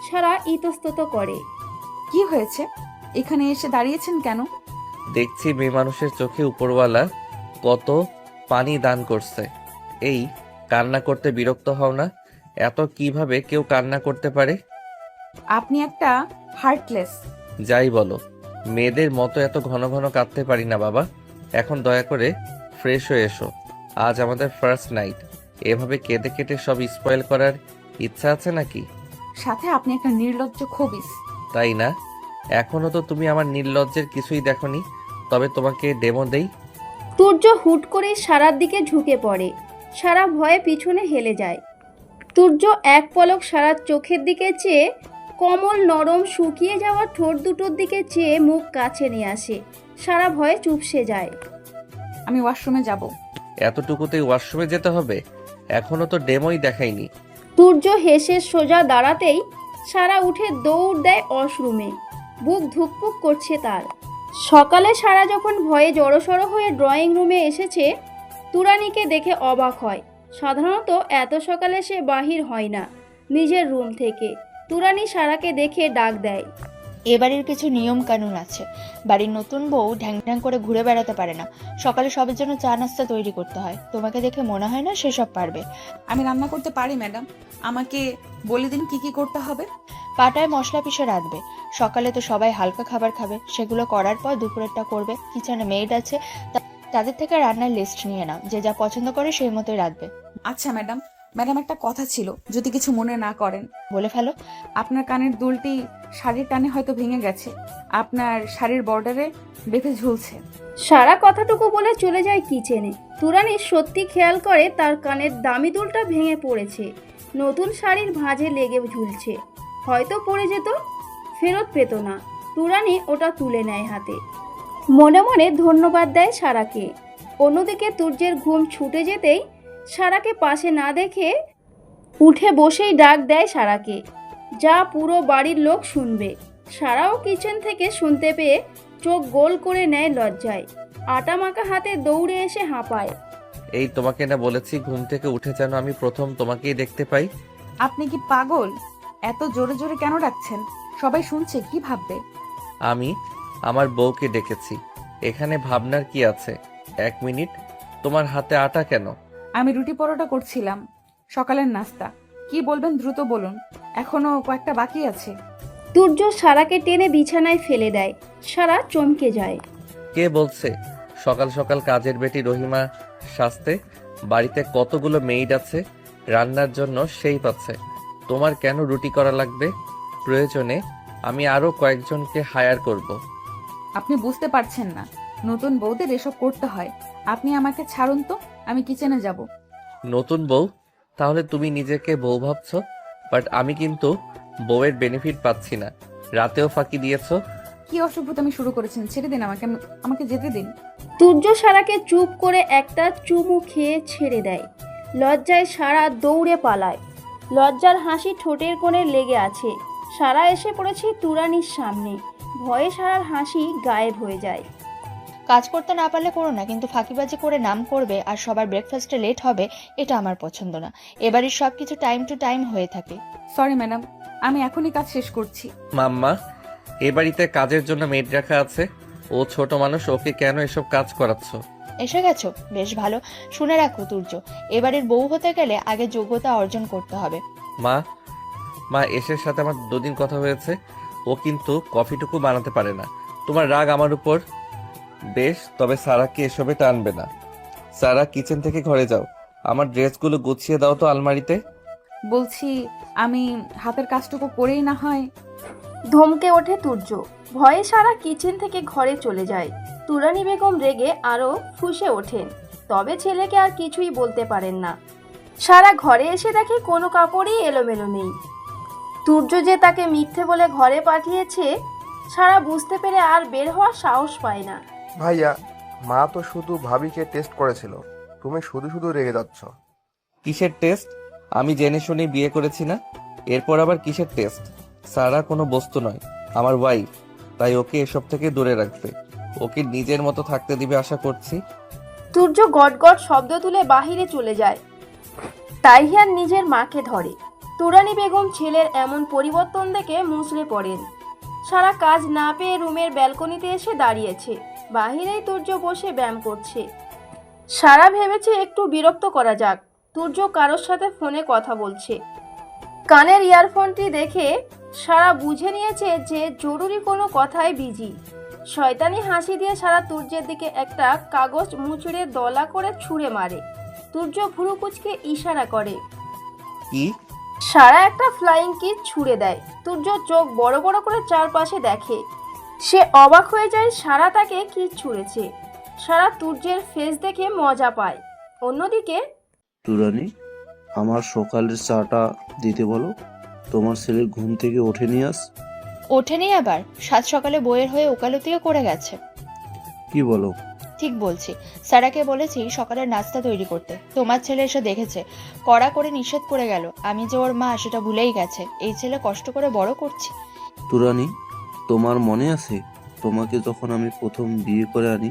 Speaker 5: সারা ইতস্তত করে।
Speaker 2: কি হয়েছে, এখানে এসে দাঁড়িয়েছেন কেন?
Speaker 3: দেখছি মেয়ে মানুষের চোখে উপরওয়ালা কত পানি দান করছে। এই কান্না করতে বিরক্ত হও না? এত কিভাবে কেউ কান্না করতে পারে?
Speaker 2: আপনি একটা হার্টলেস।
Speaker 3: যাই বলো, মেয়েদের মতো এত ঘন ঘন কাঁদতে পারি না বাবা। এখন দয়া করে ফ্রেশ হয়ে এসো, আজ আমাদের ফার্স্ট নাইট। এভাবে কেঁদে কেটে সব স্পয়েল করার ইচ্ছা আছে নাকি?
Speaker 2: সাথে আপনি একটা নির্লজ্জ খবিস।
Speaker 3: তাই না? এখনো তো তুমি আমার নির্লজ্জের কিছুই দেখোনি। তবে তোমাকে ডেমো দেই।
Speaker 5: তুর্য হুট করে সারার দিকে ঝুঁকে পড়ে। সারা ভয়ে পিছনে হেলে যায়। তুর্য এক পলক সারার চোখের দিকে চেয়ে কোমল নরম শুকিয়ে যাওয়া ঠোঁট দুটোর দিকে চেয়ে মুখ কাছে নিয়ে আসে। সারা ভয়ে চুপসে যায়।
Speaker 2: আমি ওয়াশরুমে যাব।
Speaker 3: এতটুকুতেই ওয়াশরুমে যেতে হবে? এখনো তো ডেমোই দেখাইনি।
Speaker 5: তুর্য হেসে সোজা দাঁড়াতেই সারা উঠে দৌড় দেয় ওয়াশরুমে। বুক ধুকপুক করছে তার। সকালে সারা যখন ভয়ে জড়সড় হয়ে ড্রয়িং রুমে এসেছে, তুরানিকে দেখে অবাক হয়। সাধারণত এত সকালে সে বাহির হয় না নিজের রুম থেকে। তুরানি সারাকে দেখে ডাক দেয়।
Speaker 13: এ বাড়ির কিছু নিয়ম কানুন আছে। বাড়ির নতুন বউ ঢ্যাং ঢ্যাং করে ঘুরে বেড়াতে পারে না। সকালে সবার জন্য চা নাস্তা তৈরি করতে হয়। তোমাকে দেখে মনে হয় না সেসব পারবে।
Speaker 2: আমি রান্না করতে পারি ম্যাডাম, আমাকে বলে দিন কি কি করতে হবে।
Speaker 13: পাটায় মশলা পিষে রাখবে। সকালে তো সবাই হালকা খাবার খাবে, সেগুলো করার পর দুপুরেরটা করবে। কিচেনে মেড আছে, তাদের থেকে রান্নার লিস্ট নিয়ে নাও। যে যা পছন্দ করে সেই মতোই রাখবে।
Speaker 2: আচ্ছা ম্যাডাম। ম্যাডাম একটা কথা ছিল, যদি কিছু মনে না করেন।
Speaker 13: বলে ফেলো।
Speaker 2: আপনার কানের দুলটি শাড়ির টানে হয়তো ভেঙে গেছে, আপনার শাড়ির বর্ডারে বেঁধে ঝুলছে।
Speaker 5: সারা কথাটুকু বলে চলে যায় কিচেনে। তুরানি সত্যি খেয়াল করে তার কানের দামি দুলটা ভেঙে পড়েছে। নতুন শাড়ির ভাঁজে লেগে ঝুলছে। হয়তো পড়ে যেত, ফেরত পেত না। তুরানি ওটা তুলে নেয় হাতে। মনে মনে ধন্যবাদ দেয় সারাকে। অন্যদিকে তুর্যের ঘুম ছুটে যেতেই সারাকে পাশে না দেখে উঠে বসেই ডাক দেয় সারাকে, যা পুরো বাড়ির লোক শুনবে। সারাও কিচেন থেকে শুনতে পেয়ে চোখ গোল করে নেয় লজ্জায়। আটা মাখা হাতে দৌড়ে এসে হাঁপায়।
Speaker 3: এই তোমাকে না বলেছি ঘুম থেকে উঠে যেন আমি প্রথম তোমাকেই দেখতে পাই।
Speaker 2: আপনি কি পাগল? এত জোরে জোরে কেন ডাকছেন? সবাই শুনছে, কি ভাববে?
Speaker 3: আমি আমার বউকে ডেকেছি, এখানে ভাবনার কি আছে? 1 মিনিট, তোমার হাতে আটা কেন?
Speaker 2: আমি রুটি পরোটা করছিলাম, সকালের নাস্তা। কি বলবেন দ্রুত বলুন, এখনো কয়েকটা বাকি আছে।
Speaker 5: তুর্য সারাকে টেনে বিছানায় ফেলে দেয়। সারা চমকে যায়।
Speaker 3: কে বলছে সকাল সকাল কাজের বেটি রহিমা সাজতে? বাড়িতে কতগুলো মেইড আছে, রান্নার জন্য সেই পাচ্ছে। তোমার কেন রুটি করা লাগবে? প্রয়োজনে আমি আরো কয়েকজনকে হায়ার করব।
Speaker 2: আপনি বুঝতে পারছেন না, নতুন বউদের এসব করতে হয়। আপনি আমাকে ছাড়ুন তো, আমি কিচেনে যাব।
Speaker 3: নতুন বউ? তাহলে তুমি নিজেকে বউ ভাবছো, বাট আমি কিন্তু বউয়ের বেনিফিট পাচ্ছি না। রাতেও ফাঁকি দিয়েছো।
Speaker 2: কি অসভ্যতামি শুরু করেছেন? ছেড়ে দিন আমাকে, আমাকে যেতে দিন।
Speaker 5: তুর্য সারাকে চুপ করে একটা চুমু খেয়ে ছেড়ে দেয়। লজ্জায় সারা দৌড়ে পালায়। লজ্জার হাসি ঠোঁটের কোণে লেগে আছে। সারা এসে পড়েছে তুরানির সামনে। ভয়ে সারার হাসি গায়েব হয়ে যায়।
Speaker 13: কাজ করতে না পারলে করো না, কিন্তু ফাঁকিবাজি করে নাম করবে আর সবার ব্রেকফাস্টে লেট হবে, এটা আমার পছন্দ না। এবারের সব কিছু টাইম টু টাইম হয়ে থাকে।
Speaker 2: সরি ম্যাডাম, আমি এখনই কাজ শেষ করছি।
Speaker 3: মাম্মা, এ বাড়িতে কাজের জন্য মেড রাখা আছে। ও ছোট মানুষ, ওকে কেন এসব কাজ করাচ্ছ?
Speaker 13: এসে গেছো, বেশ ভালো। শুনে রাখো তুর্য, এবারের বউ হতে গেলে আগে যোগ্যতা অর্জন করতে হবে।
Speaker 3: মা এসের সাথে আমার দুদিন কথা হয়েছে। ও কিন্তু কফিটুকু বানাতে পারে না। তোমার রাগ আমার উপর? বেশ, তবে সারাকে এসবে টানবে না। সারা, কিচেন থেকে ঘরে যাও। আমার ড্রেসগুলো গুছিয়ে দাও তো আলমারিতে।
Speaker 2: বলছি, আমি হাতের কাজটুকু করেই না হয়।
Speaker 5: ধমকে ওঠে তুর্য। ভয়ে সারা কিচেন থেকে ঘরে চলে যায়। তুরানি বেগম রেগে আরো ফুঁসে ওঠেন, তবে ছেলেকে আর কিছুই বলতে পারেন না। সারা ঘরে এসে দেখে কোনো কাপড়ই এলোমেলো নেই। তুর্য যে তাকে মিথ্যে বলে ঘরে পাঠিয়েছে, সারা বুঝতে পেরে আর বের হওয়ার সাহস পায় না।
Speaker 15: ভাইয়া, মা তো শুধু ভাবিকে টেস্ট করেছিল, তুমি শুধু শুধু রেগে যাচ্ছ।
Speaker 3: কিসের টেস্ট? আমি জেনে শুনে বিয়ে করেছি না, এরপর আবার কিসের টেস্ট? সারা কোনো বস্তু নয়, আমার ওয়াইফ। তাই ওকে এসব থেকে দূরে রাখবে। ওকে নিজের মতো থাকতে দিবে আশা করছি।
Speaker 5: তুর্য গটগট শব্দ তুলে বাহিরে চলে যায়। তাইহিয়ান নিজের মাকে ধরে। তুরানি বেগম ছেলের এমন পরিবর্তন দেখে মুচড়ে পড়েন। সারা কাজ না পেয়ে রুমের ব্যালকনিতে এসে দাঁড়িয়েছে। বাহিরেই তুর্য বসে ব্যায়াম করছে। সারা ভেবেছে একটু বিরক্ত করা যাক। তুর্য কারোর সাথে ফোনে কথা বলছে। কানের ইয়ারফোনটি দেখে সারা বুঝে নিয়েছে যে জরুরি কোনো কথায় বিজি। শয়তানি হাসি দিয়ে সারা তুর্যের দিকে একটা কাগজ মুচড়ে দলা করে ছুঁড়ে মারে। তুর্য ভুরু কুচকে ইশারা করে।
Speaker 3: কি?
Speaker 5: সারা একটা ফ্লাইং কিস ছুঁড়ে দেয়। তুর্য চোখ বড় বড় করে চারপাশে দেখে। সে অবাক হয়ে যায় সারা তাকে কিস ছুঁড়েছে। সারা তুর্যের ফেস দেখে মজা পায়। অন্যদিকে
Speaker 9: তুরানি, আমার সকালের চাটা দিতে বলো। তোমার ছেলে ঘুম থেকে ওঠেনি আজ?
Speaker 13: ওঠেনি আবার? সাত সকালে বইয়ের হয়ে ওকালতিও করে গেছে।
Speaker 9: কি বলো?
Speaker 13: ঠিক বলছি। সারাকে বলেছি সকালের নাস্তা তৈরি করতে। তোমার ছেলে এসে দেখেছে, কড়া করে নিষেধ করে গেল। আমি যে ওর মা সেটা ভুলেই গেছে। এই ছেলে কষ্ট করে বড় করছি।
Speaker 9: তুরানি, তোমার মনে আছে তোমাকে যখন আমি প্রথম বিয়ে করে আনি,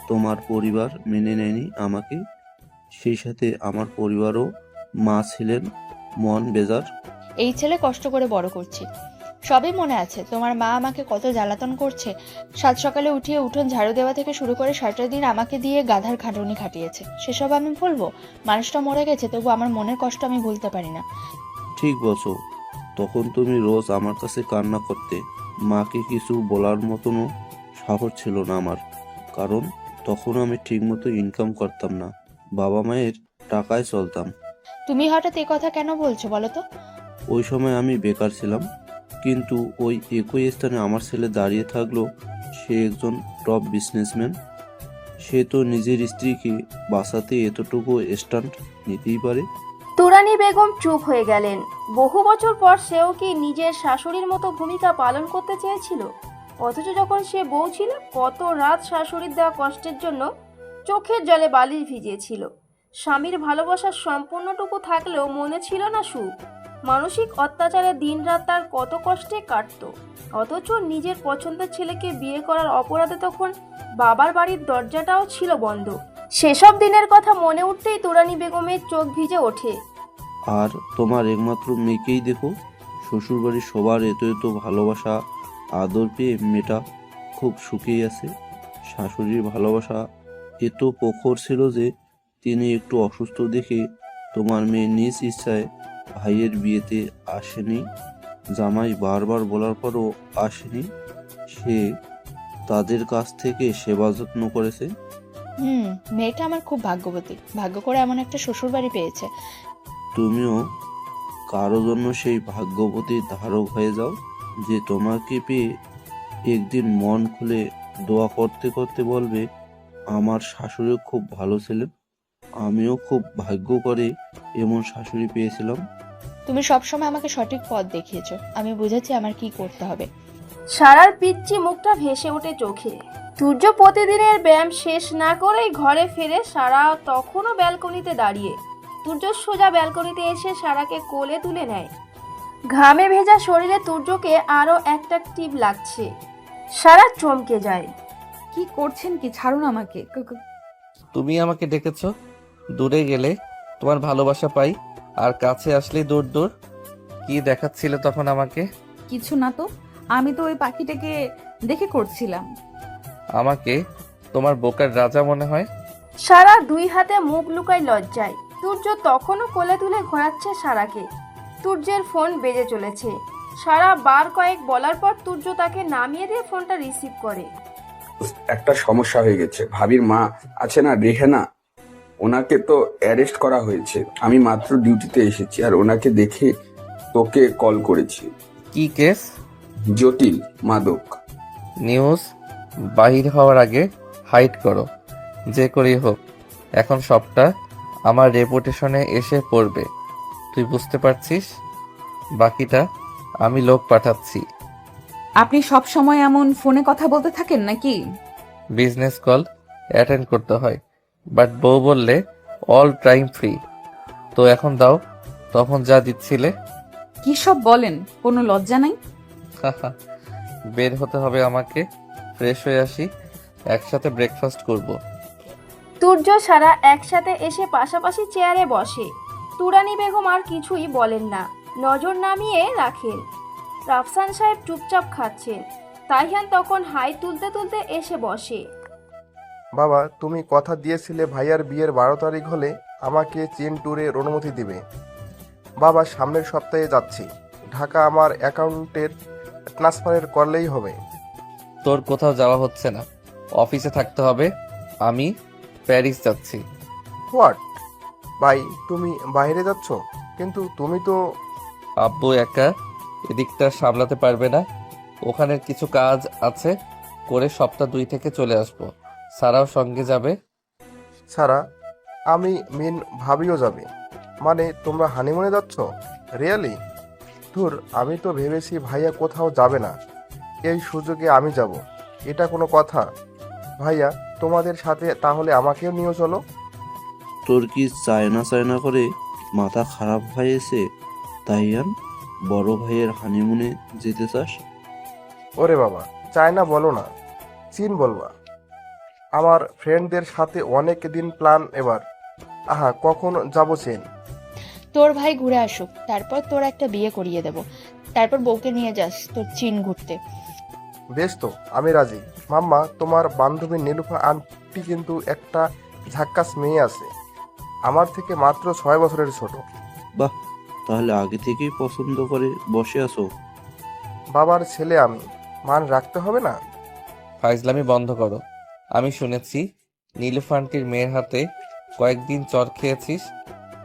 Speaker 9: তোমার পরিবার মেনে নেয়নি আমাকে? সেই সাথে আমার পরিবারও মা ছিলেন মন বেজার।
Speaker 13: এই ছেলে কষ্ট করে বড় করছি, সবই মনে আছে। তোমার মা আমাকে কত জ্বালাতন করছে। সাত সকালে উঠিয়ে উঠোন ঝাড়ু দেওয়া থেকে শুরু করে সারাটা দিন আমাকে দিয়ে গাধার খাটুনি খাটিয়েছে। সেসব আমি ভুলবো? মানুষটা মরে গেছে, তবু আমার মনের কষ্ট আমি ভুলতে পারি না।
Speaker 9: ঠিক বলছো। তখন তুমি রোজ আমার কাছে কান্না করতে। মাকে কিছু বলার মতনও সাহস ছিল না আমার, কারণ তখন আমি ঠিকমতো ইনকাম করতাম না, বাবা মায়ের টাকায় চলতাম।
Speaker 13: তুমি হঠাৎ এ কথা কেন বলছো বলো তো?
Speaker 9: ওই সময় আমি বেকার ছিলাম, কিন্তু ওই একই স্থানে আমার ছেলে দাঁড়িয়ে থাকলো। সে একজন টপ বিজনেসম্যান। সে তো নিজের স্ত্রীকে বাঁচাতে এতটুকু স্ট্যান্ড নিতেই পারে।
Speaker 5: তুরানি বেগম চুপ হয়ে গেলেন। বহু বছর পর সেও কি নিজের শাশুড়ির মতো ভূমিকা পালন করতে চেয়েছিল? অথচ যখন সে বউ ছিল, কত রাত শাশুড়ির দেওয়া কষ্টের জন্য চোখের জলে বালিশ ভিজিয়েছিল। স্বামীর ভালোবাসার সম্পূর্ণটুকু থাকলেও মনে ছিল না সুখ। মানসিক অত্যাচারে দিনরাত তার কত কষ্টে কাটত। অথচ নিজের পছন্দের ছেলেকে বিয়ে করার অপরাধে তখন বাবার বাড়ির দরজাটাও ছিল বন্ধ। সেসব দিনের কথা মনে উঠতেই তুরানি বেগমের চোখ ভিজে ওঠে।
Speaker 9: আর তোমার একমাত্র মেয়েকেই দেখো, শ্বশুরবাড়ির সবার এত এত ভালোবাসা আদর পেয়ে মেয়েটা খুব সুখেই আছে। শাশুড়ির ভালোবাসা এত প্রখর ছিল যে তিনি একটু অসুস্থ দেখে তোমার মেয়ে নিজ ইচ্ছায় ভাইয়ের বিয়েতে আসেনি, জামাই বারবার বলার পরও আসেনি, সে তাদের কাছ থেকে সেবা যত্ন করেছে।
Speaker 13: মেয়েটা আমার খুব ভাগ্যবতী, ভাগ্য করে এমন একটা শ্বশুর বাড়ি পেয়েছে।
Speaker 9: তুমিও কারো জন্য সেই ভাগ্যবতীর ধারক হয়ে যাও, যে তোমাকে পেয়ে একদিন মন খুলে দোয়া করতে করতে বলবে, আমার শাশুড়ি খুব ভালো ছিলেন, আমিও খুব ভাগ্য করে এমন শাশুড়ি পেয়েছিলাম।
Speaker 13: তুমি সবসময় আমাকে সঠিক পথ দেখিয়েছো, আমি বুঝেছি আমার কি করতে হবে।
Speaker 5: সারার পিচ্চি মুখটা ভেসে ওঠে চোখে। সূর্য প্রতিদিনের ব্যায়াম শেষ না করেই ঘরে ফেরে। সারা তখনও ব্যালকনিতে দাঁড়িয়ে। সূর্য সোজা ব্যালকনিতে এসে সারাকে কোলে তুলে নেয়। ঘামে ভেজা শরীরে সূর্যকে আরো অ্যাট্রাকটিভ লাগছে। সারা চমকে যায়।
Speaker 2: কি করছেন কি? ছাড়ুন আমাকে।
Speaker 3: তুমি আমাকে ডেকেছো, দূরে গেলে তোমার ভালোবাসা পাই, আর কাছে আসলে দূর দূর। কি দেখাচ্ছিলে তখন আমাকে?
Speaker 2: কিছু না তো, আমি তো ওই পাখিটাকে দেখে করছিলাম।
Speaker 3: আমাকে তোমার বোকার রাজা মনে হয়?
Speaker 5: সারা দুই হাতে মুখ লুকায় লজ্জায়। সূর্য তখনও কোলে তুলে ঘোরাচ্ছে সারাকে। সূর্যের ফোন বেজে চলেছে। সারা বার কয়েক বলার পর সূর্য তাকে নামিয়ে দিয়ে ফোনটা রিসিভ করে।
Speaker 14: একটা সমস্যা হয়ে গেছে। ভাবির মা আছে না, রেহেনা, ওনাকে তো অ্যারেস্ট করা হয়েছে। আমি মাত্র ডিউটিতে এসেছি আর ওনাকে দেখে তোকে কল করেছি।
Speaker 3: কি কেস?
Speaker 14: জটিল মাদক।
Speaker 3: নিউজ বাহির হওয়ার আগে হাইড করো, যে করেই হোক। এখন সবটা আমার রেপুটেশনে এসে পড়বে, তুই বুঝতে পারছিস? বাকিটা আমি লোক পাঠাচ্ছি।
Speaker 2: আপনি সব সময় এমন ফোনে কথা বলতে থাকেন নাকি?
Speaker 3: বিজনেস কল অ্যাটেন্ড করতে হয়, বাট বউ বললে অল টাইম ফ্রি। তো এখন দাও, তখন যা দিচ্ছিলে।
Speaker 2: কি সব বলেন? কোনো লজ্জা নাই?
Speaker 3: বের হতে হবে আমাকে, ফ্রেশ হয়ে আসি, একসাথে ব্রেকফাস্ট করব।
Speaker 5: সূর্য সারা একসাথে এসে পাশাপাশি চেয়ারে বসে। তুরানি বেগম আর কিছুই বলেন না, নজর নামিয়ে রাখেন। রাফসান সাহেব চুপচাপ খাচ্ছেন। তাইহান তখন হাই তুলতে তুলতে এসে বসে।
Speaker 15: বাবা, তুমি কথা দিয়েছিলে ভাইয়ার বিয়ের 12 তারিখ হলে আমাকে চীন ট্যুরের অনুমতি দিবে। বাবা, সামনের সপ্তাহে যাচ্ছি ঢাকা, আমার অ্যাকাউন্টের ট্রান্সফারের করলেই হবে।
Speaker 3: তোর কোথাও যাওয়া হচ্ছে না, অফিসে থাকতে হবে। আমি প্যারিস যাচ্ছি।
Speaker 15: হোয়াট? ভাই, তুমি বাইরে যাচ্ছ? কিন্তু তুমি তো...
Speaker 3: আব্বু একা এদিকটা সামলাতে পারবে না, ওখানের কিছু কাজ আছে, করে সপ্তাহ 2 থেকে চলে আসবো। সারাও সঙ্গে যাবে।
Speaker 15: সারা, আমি মিন ভাবিও যাবে? মানে তোমরা হানিমুনে যাচ্ছ? রিয়েলি? ধুর, আমি তো ভেবেছি ভাইয়া কোথাও যাবে না, এই সুযোগে আমি যাব। এটা কোনো কথা? ভাইয়া, তোমাদের সাথে তাহলে আমাকেও নিয়ে চলো।
Speaker 9: তোর কি চায়না চায়না করে মাথা খারাপ হয়েছে তাইয়ান? বড় ভাইয়ের হানিমুনে যেতে চাস?
Speaker 15: ওরে বাবা, চায়না বলো না, চীন বলবা। আমার ফ্রেন্ডদের সাথে অনেক দিন প্ল্যান এবার। আহা, কখন যাব চীন?
Speaker 13: তোর ভাই ঘুরে আসুক, তারপর তোর একটা বিয়ে করিয়ে দেব, তারপর বউকে নিয়ে যাস তোর চীন ঘুরতে।
Speaker 15: বেশ তো, আমি রাজি। মাম্মা, তোমার বান্ধবী নীলুফা আন্টি কিন্তু একটা ঝাক্কাস মেয়ে আছে, আমার থেকে মাত্র 6 বছরের ছোট।
Speaker 9: বাহ, তাহলে আগে থেকেই পছন্দ করে বসে আছো।
Speaker 15: বাবার ছেলে আমি, মান রাখতে হবে না?
Speaker 3: ফাইজলামি বন্ধ করো। আমি শুনেছি নীলুফান্টির মেয়ের হাতে কয়েকদিন চর খেয়েছিস,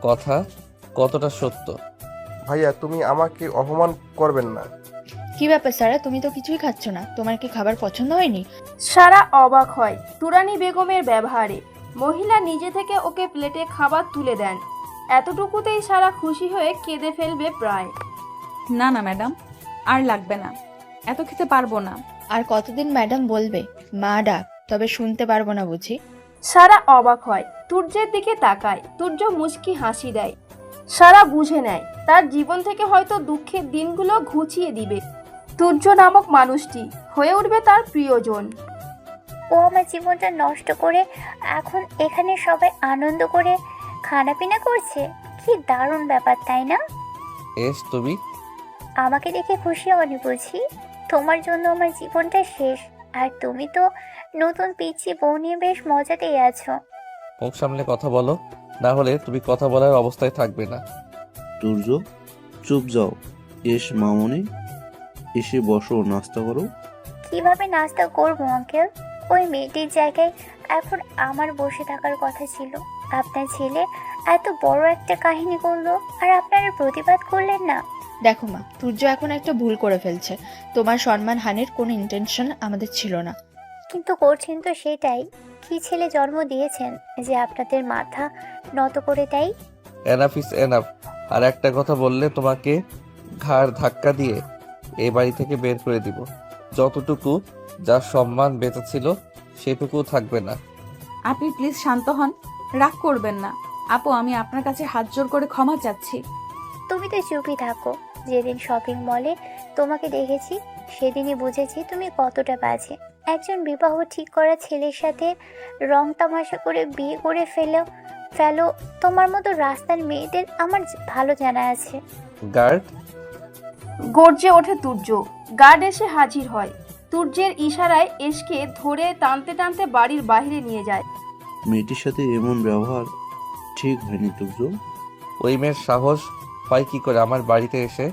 Speaker 3: কথা কতটা সত্য?
Speaker 15: ভাইয়া, তুমি আমাকে অপমান করবেন না।
Speaker 13: কি ব্যাপার সারা, তুমি তো কিছুই খাচ্ছ না, তোমার কি খাবার পছন্দ হয়নি?
Speaker 5: সারা অবাক হয় তুরানি বেগমের ব্যবহারে। মহিলা নিজে থেকে ওকে প্লেটে খাবার তুলে দেন। এতটুকুতেই সারা খুশি হয়ে কেঁদে ফেলবে প্রায়।
Speaker 2: না না ম্যাডাম, আর লাগবে না, এত খেতে পারবো না।
Speaker 13: আর কতদিন ম্যাডাম বলবে? মা ডাক, তবে শুনতে পারবো না বুঝি?
Speaker 5: সারা অবাক হয়, সূর্যের দিকে তাকায়। সূর্য মুচকি হাসি দেয়। সারা বুঝে নেয় তার জীবন থেকে হয়তো দুঃখের দিনগুলো ঘুচিয়ে দিবে। সূর্য নামক মানুষটি হয়ে উঠবে তার প্রিয়জন।
Speaker 8: ও আমার জীবনটা নষ্ট করে এখন এখানে সবাই আনন্দ করে খানাপিনা করছে। কি দারুণ ব্যাপার, তাই না?
Speaker 3: এস তুমি
Speaker 8: আমাকে দেখে খুশি হওনি বুঝি? তোমার জন্য আমার জীবনটা শেষ, আর তুমি তো নতুন পিচ্চি বউ নিয়ে বেশ মজাতেই আছো।
Speaker 3: মুখ সামলে কথা বলো, না হলে তুমি কথা বলার অবস্থায় থাকবে না।
Speaker 9: সূর্য, চুপ যাও। এস মামনি, এসে বসো, নাস্তা করো।
Speaker 8: কিভাবে নাস্তা করবো আঙ্কেল? ওই মেয়েটির জায়গায় এখন আমার বসে থাকার কথা ছিল। আপনার ছেলে এত বড় একটা কাহিনী করলো আর আপনারা প্রতিবাদ করলেন না।
Speaker 13: দেখো মা, তুর্য এখন একটা ভুল করে ফেলছে। তোমার সম্মান হানির কোনো ইন্টেনশন আমাদের ছিল না।
Speaker 8: কিন্তু করছেন তো সেটাই। কি ছেলে জন্ম দিয়েছেন যে আপনাদের মাথা নত করে দেয়?
Speaker 3: Enough is enough. আর একটা কথা বললে তোমাকে ঘাড় ধাক্কা দিয়ে এই বাড়ি থেকে বের করে দিব। যতটুকু যার সম্মান বেঁচে ছিল সেটুকু থাকবে না।
Speaker 2: আপনি প্লিজ শান্ত হন, রাগ করবেন না। আপু, আমি আপনার কাছে হাত জোর করে ক্ষমা চাচ্ছি।
Speaker 8: তুমি তো চুপই থাকো। যেদিন শপিং মলে তোমাকে দেখেছি সেদিনই বুঝেছি তুমি কতটা বাজে। একজন বিবাহ ঠিক করা ছেলের সাথে রং তামাশা করে বিয়ে করে ফেলো তোমার মতো রাস্তার মেয়েদের আমার ভালো জানা আছে।
Speaker 3: গার্ড!
Speaker 5: গর্জে ওঠে তুর্য। গার্ড এসে হাজির হয়। তুর্যের ইশারায় এসকে ধরে টানতে টানতে বাড়ির বাইরে নিয়ে যায়।
Speaker 9: মেয়েটির সাথে এমন ব্যবহার ঠিক হয়নি তুর্য।
Speaker 3: ওই মেয়ের সাহস হয় কি করে আমার বাড়িতে এসে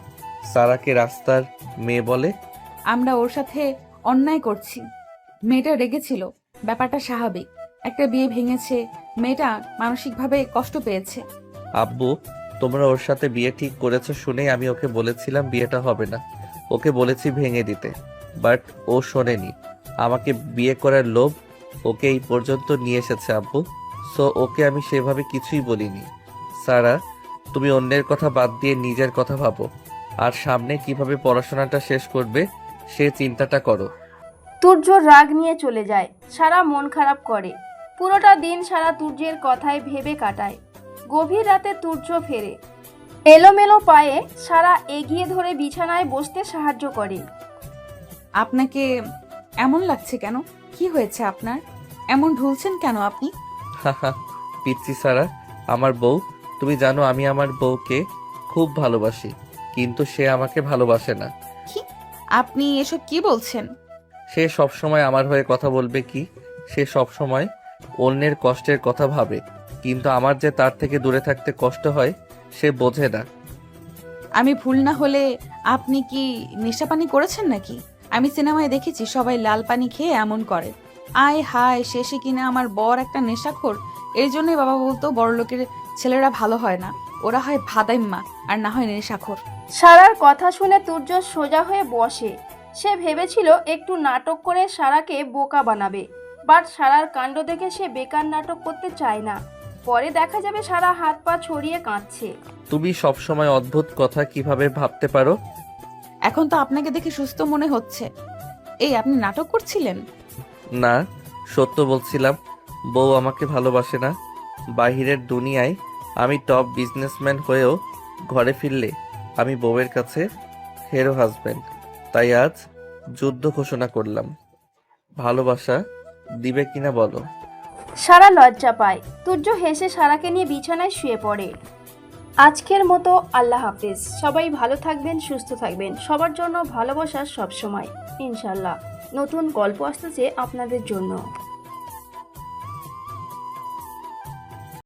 Speaker 3: সারাকে রাস্তার মেয়ে বলে?
Speaker 2: আমরা ওর সাথে অন্যায় করছি। মেয়েটা রেগেছিল, ব্যাপারটা স্বাভাবিক। একটা বিয়ে ভেঙেছে, মেয়েটা মানসিকভাবে কষ্ট পেয়েছে।
Speaker 3: আব্বু, তোমরা ওর সাথে বিয়ে ঠিক করেছো শুনেই আমি ওকে বলেছিলাম বিয়েটা হবে না। ওকে বলেছি ভেঙে দিতে, বাট ও শোনেনি। আমাকে বিয়ে করার লোভ ওকে এই পর্যন্ত নিয়ে এসেছে আব্বু। সো ওকে আমি সেভাবে কিছুই বলিনি। সারা, তুমি অন্যের কথা বাদ দিয়ে নিজের কথা ভাবো, আর সামনে কিভাবে পড়াশোনাটা শেষ করবে সে চিন্তাটা করো।
Speaker 5: তুর্য রাগ নিয়ে চলে যায়। সারা মন খারাপ করে। পুরোটা দিন সারা তুর্যের কথায় ভেবে কাটায়। গভীর রাতে তুর্য ফেরে। এলোমেলো পায়ে সারা এগিয়ে ধরে বিছানায় বসতে সাহায্য করে।
Speaker 2: আপনাকে এমন লাগছে কেন? কি হয়েছে আপনার? এমন ঢুলছেন কেন আপনি?
Speaker 3: পিচ্ছি সারা, আমার বউ। তুমি জানো আমি আমার বউকে খুব ভালোবাসি, কিন্তু সে আমাকে ভালোবাসে না।
Speaker 2: কি? আপনি এসব কি বলছেন?
Speaker 3: সে সবসময় আমার হয়ে কথা বলবে কি? সে সবসময় অন্যের কষ্টের কথা ভাবে, কিন্তু আমার যে তার থেকে দূরে থাকতে কষ্ট হয় সে বোঝে না।
Speaker 2: আমি ভুল না হলে আপনি কি নেশাপানি করেছেন নাকি? আমি সিনেমায় দেখেছি সবাই লাল পানি খেয়ে এমন করে। আয় হায়, শেষে কিনা আমার বর একটা নেশাখোর। এর জন্যই বাবা বলতো বড়লোকের ছেলেরা ভালো হয় না, ওরা হয় ভাদাইম্মা আর না হয় নেশাখোর।
Speaker 5: সারার কথা শুনে তুর্য সোজা হয়ে বসে। সে ভেবেছিল একটু নাটক করে সারাকে বোকা বানাবে, বাট সারার কাণ্ড দেখে সে বেকার নাটক করতে চায় না। পরে দেখা যাবে সারা হাত পা ছড়িয়ে কাঁদছে।
Speaker 3: তুমি সবসময় অদ্ভুত কথা কিভাবে ভাবতে পারো?
Speaker 2: এখন তো আপনাকে দেখে সুস্থ মনে হচ্ছে। এই, আপনি নাটক করছিলেন?
Speaker 3: না, সত্য বলছিলাম। বউ আমাকে ভালোবাসে না। বাহিরের দুনিয়ায় আমি টপ বিজনেসম্যান হয়েও ঘরে ফিরলে আমি বউয়ের কাছে হেরো হাজব্যান্ড। তাই আজ যুদ্ধ ঘোষণা করলাম। ভালোবাসা দিবে কিনা বলো?
Speaker 5: সারা লজ্জা পায়। তুর্য হেসে সারাকে নিয়ে বিছানায় শুয়ে পড়ে। আজকের মতো আল্লাহ হাফেজ। সবাই ভালো থাকবেন, সুস্থ থাকবেন। সবার জন্য ভালোবাসা সবসময়, ইনশাল্লাহ। নতুন গল্প আসতেছে আপনাদের জন্য।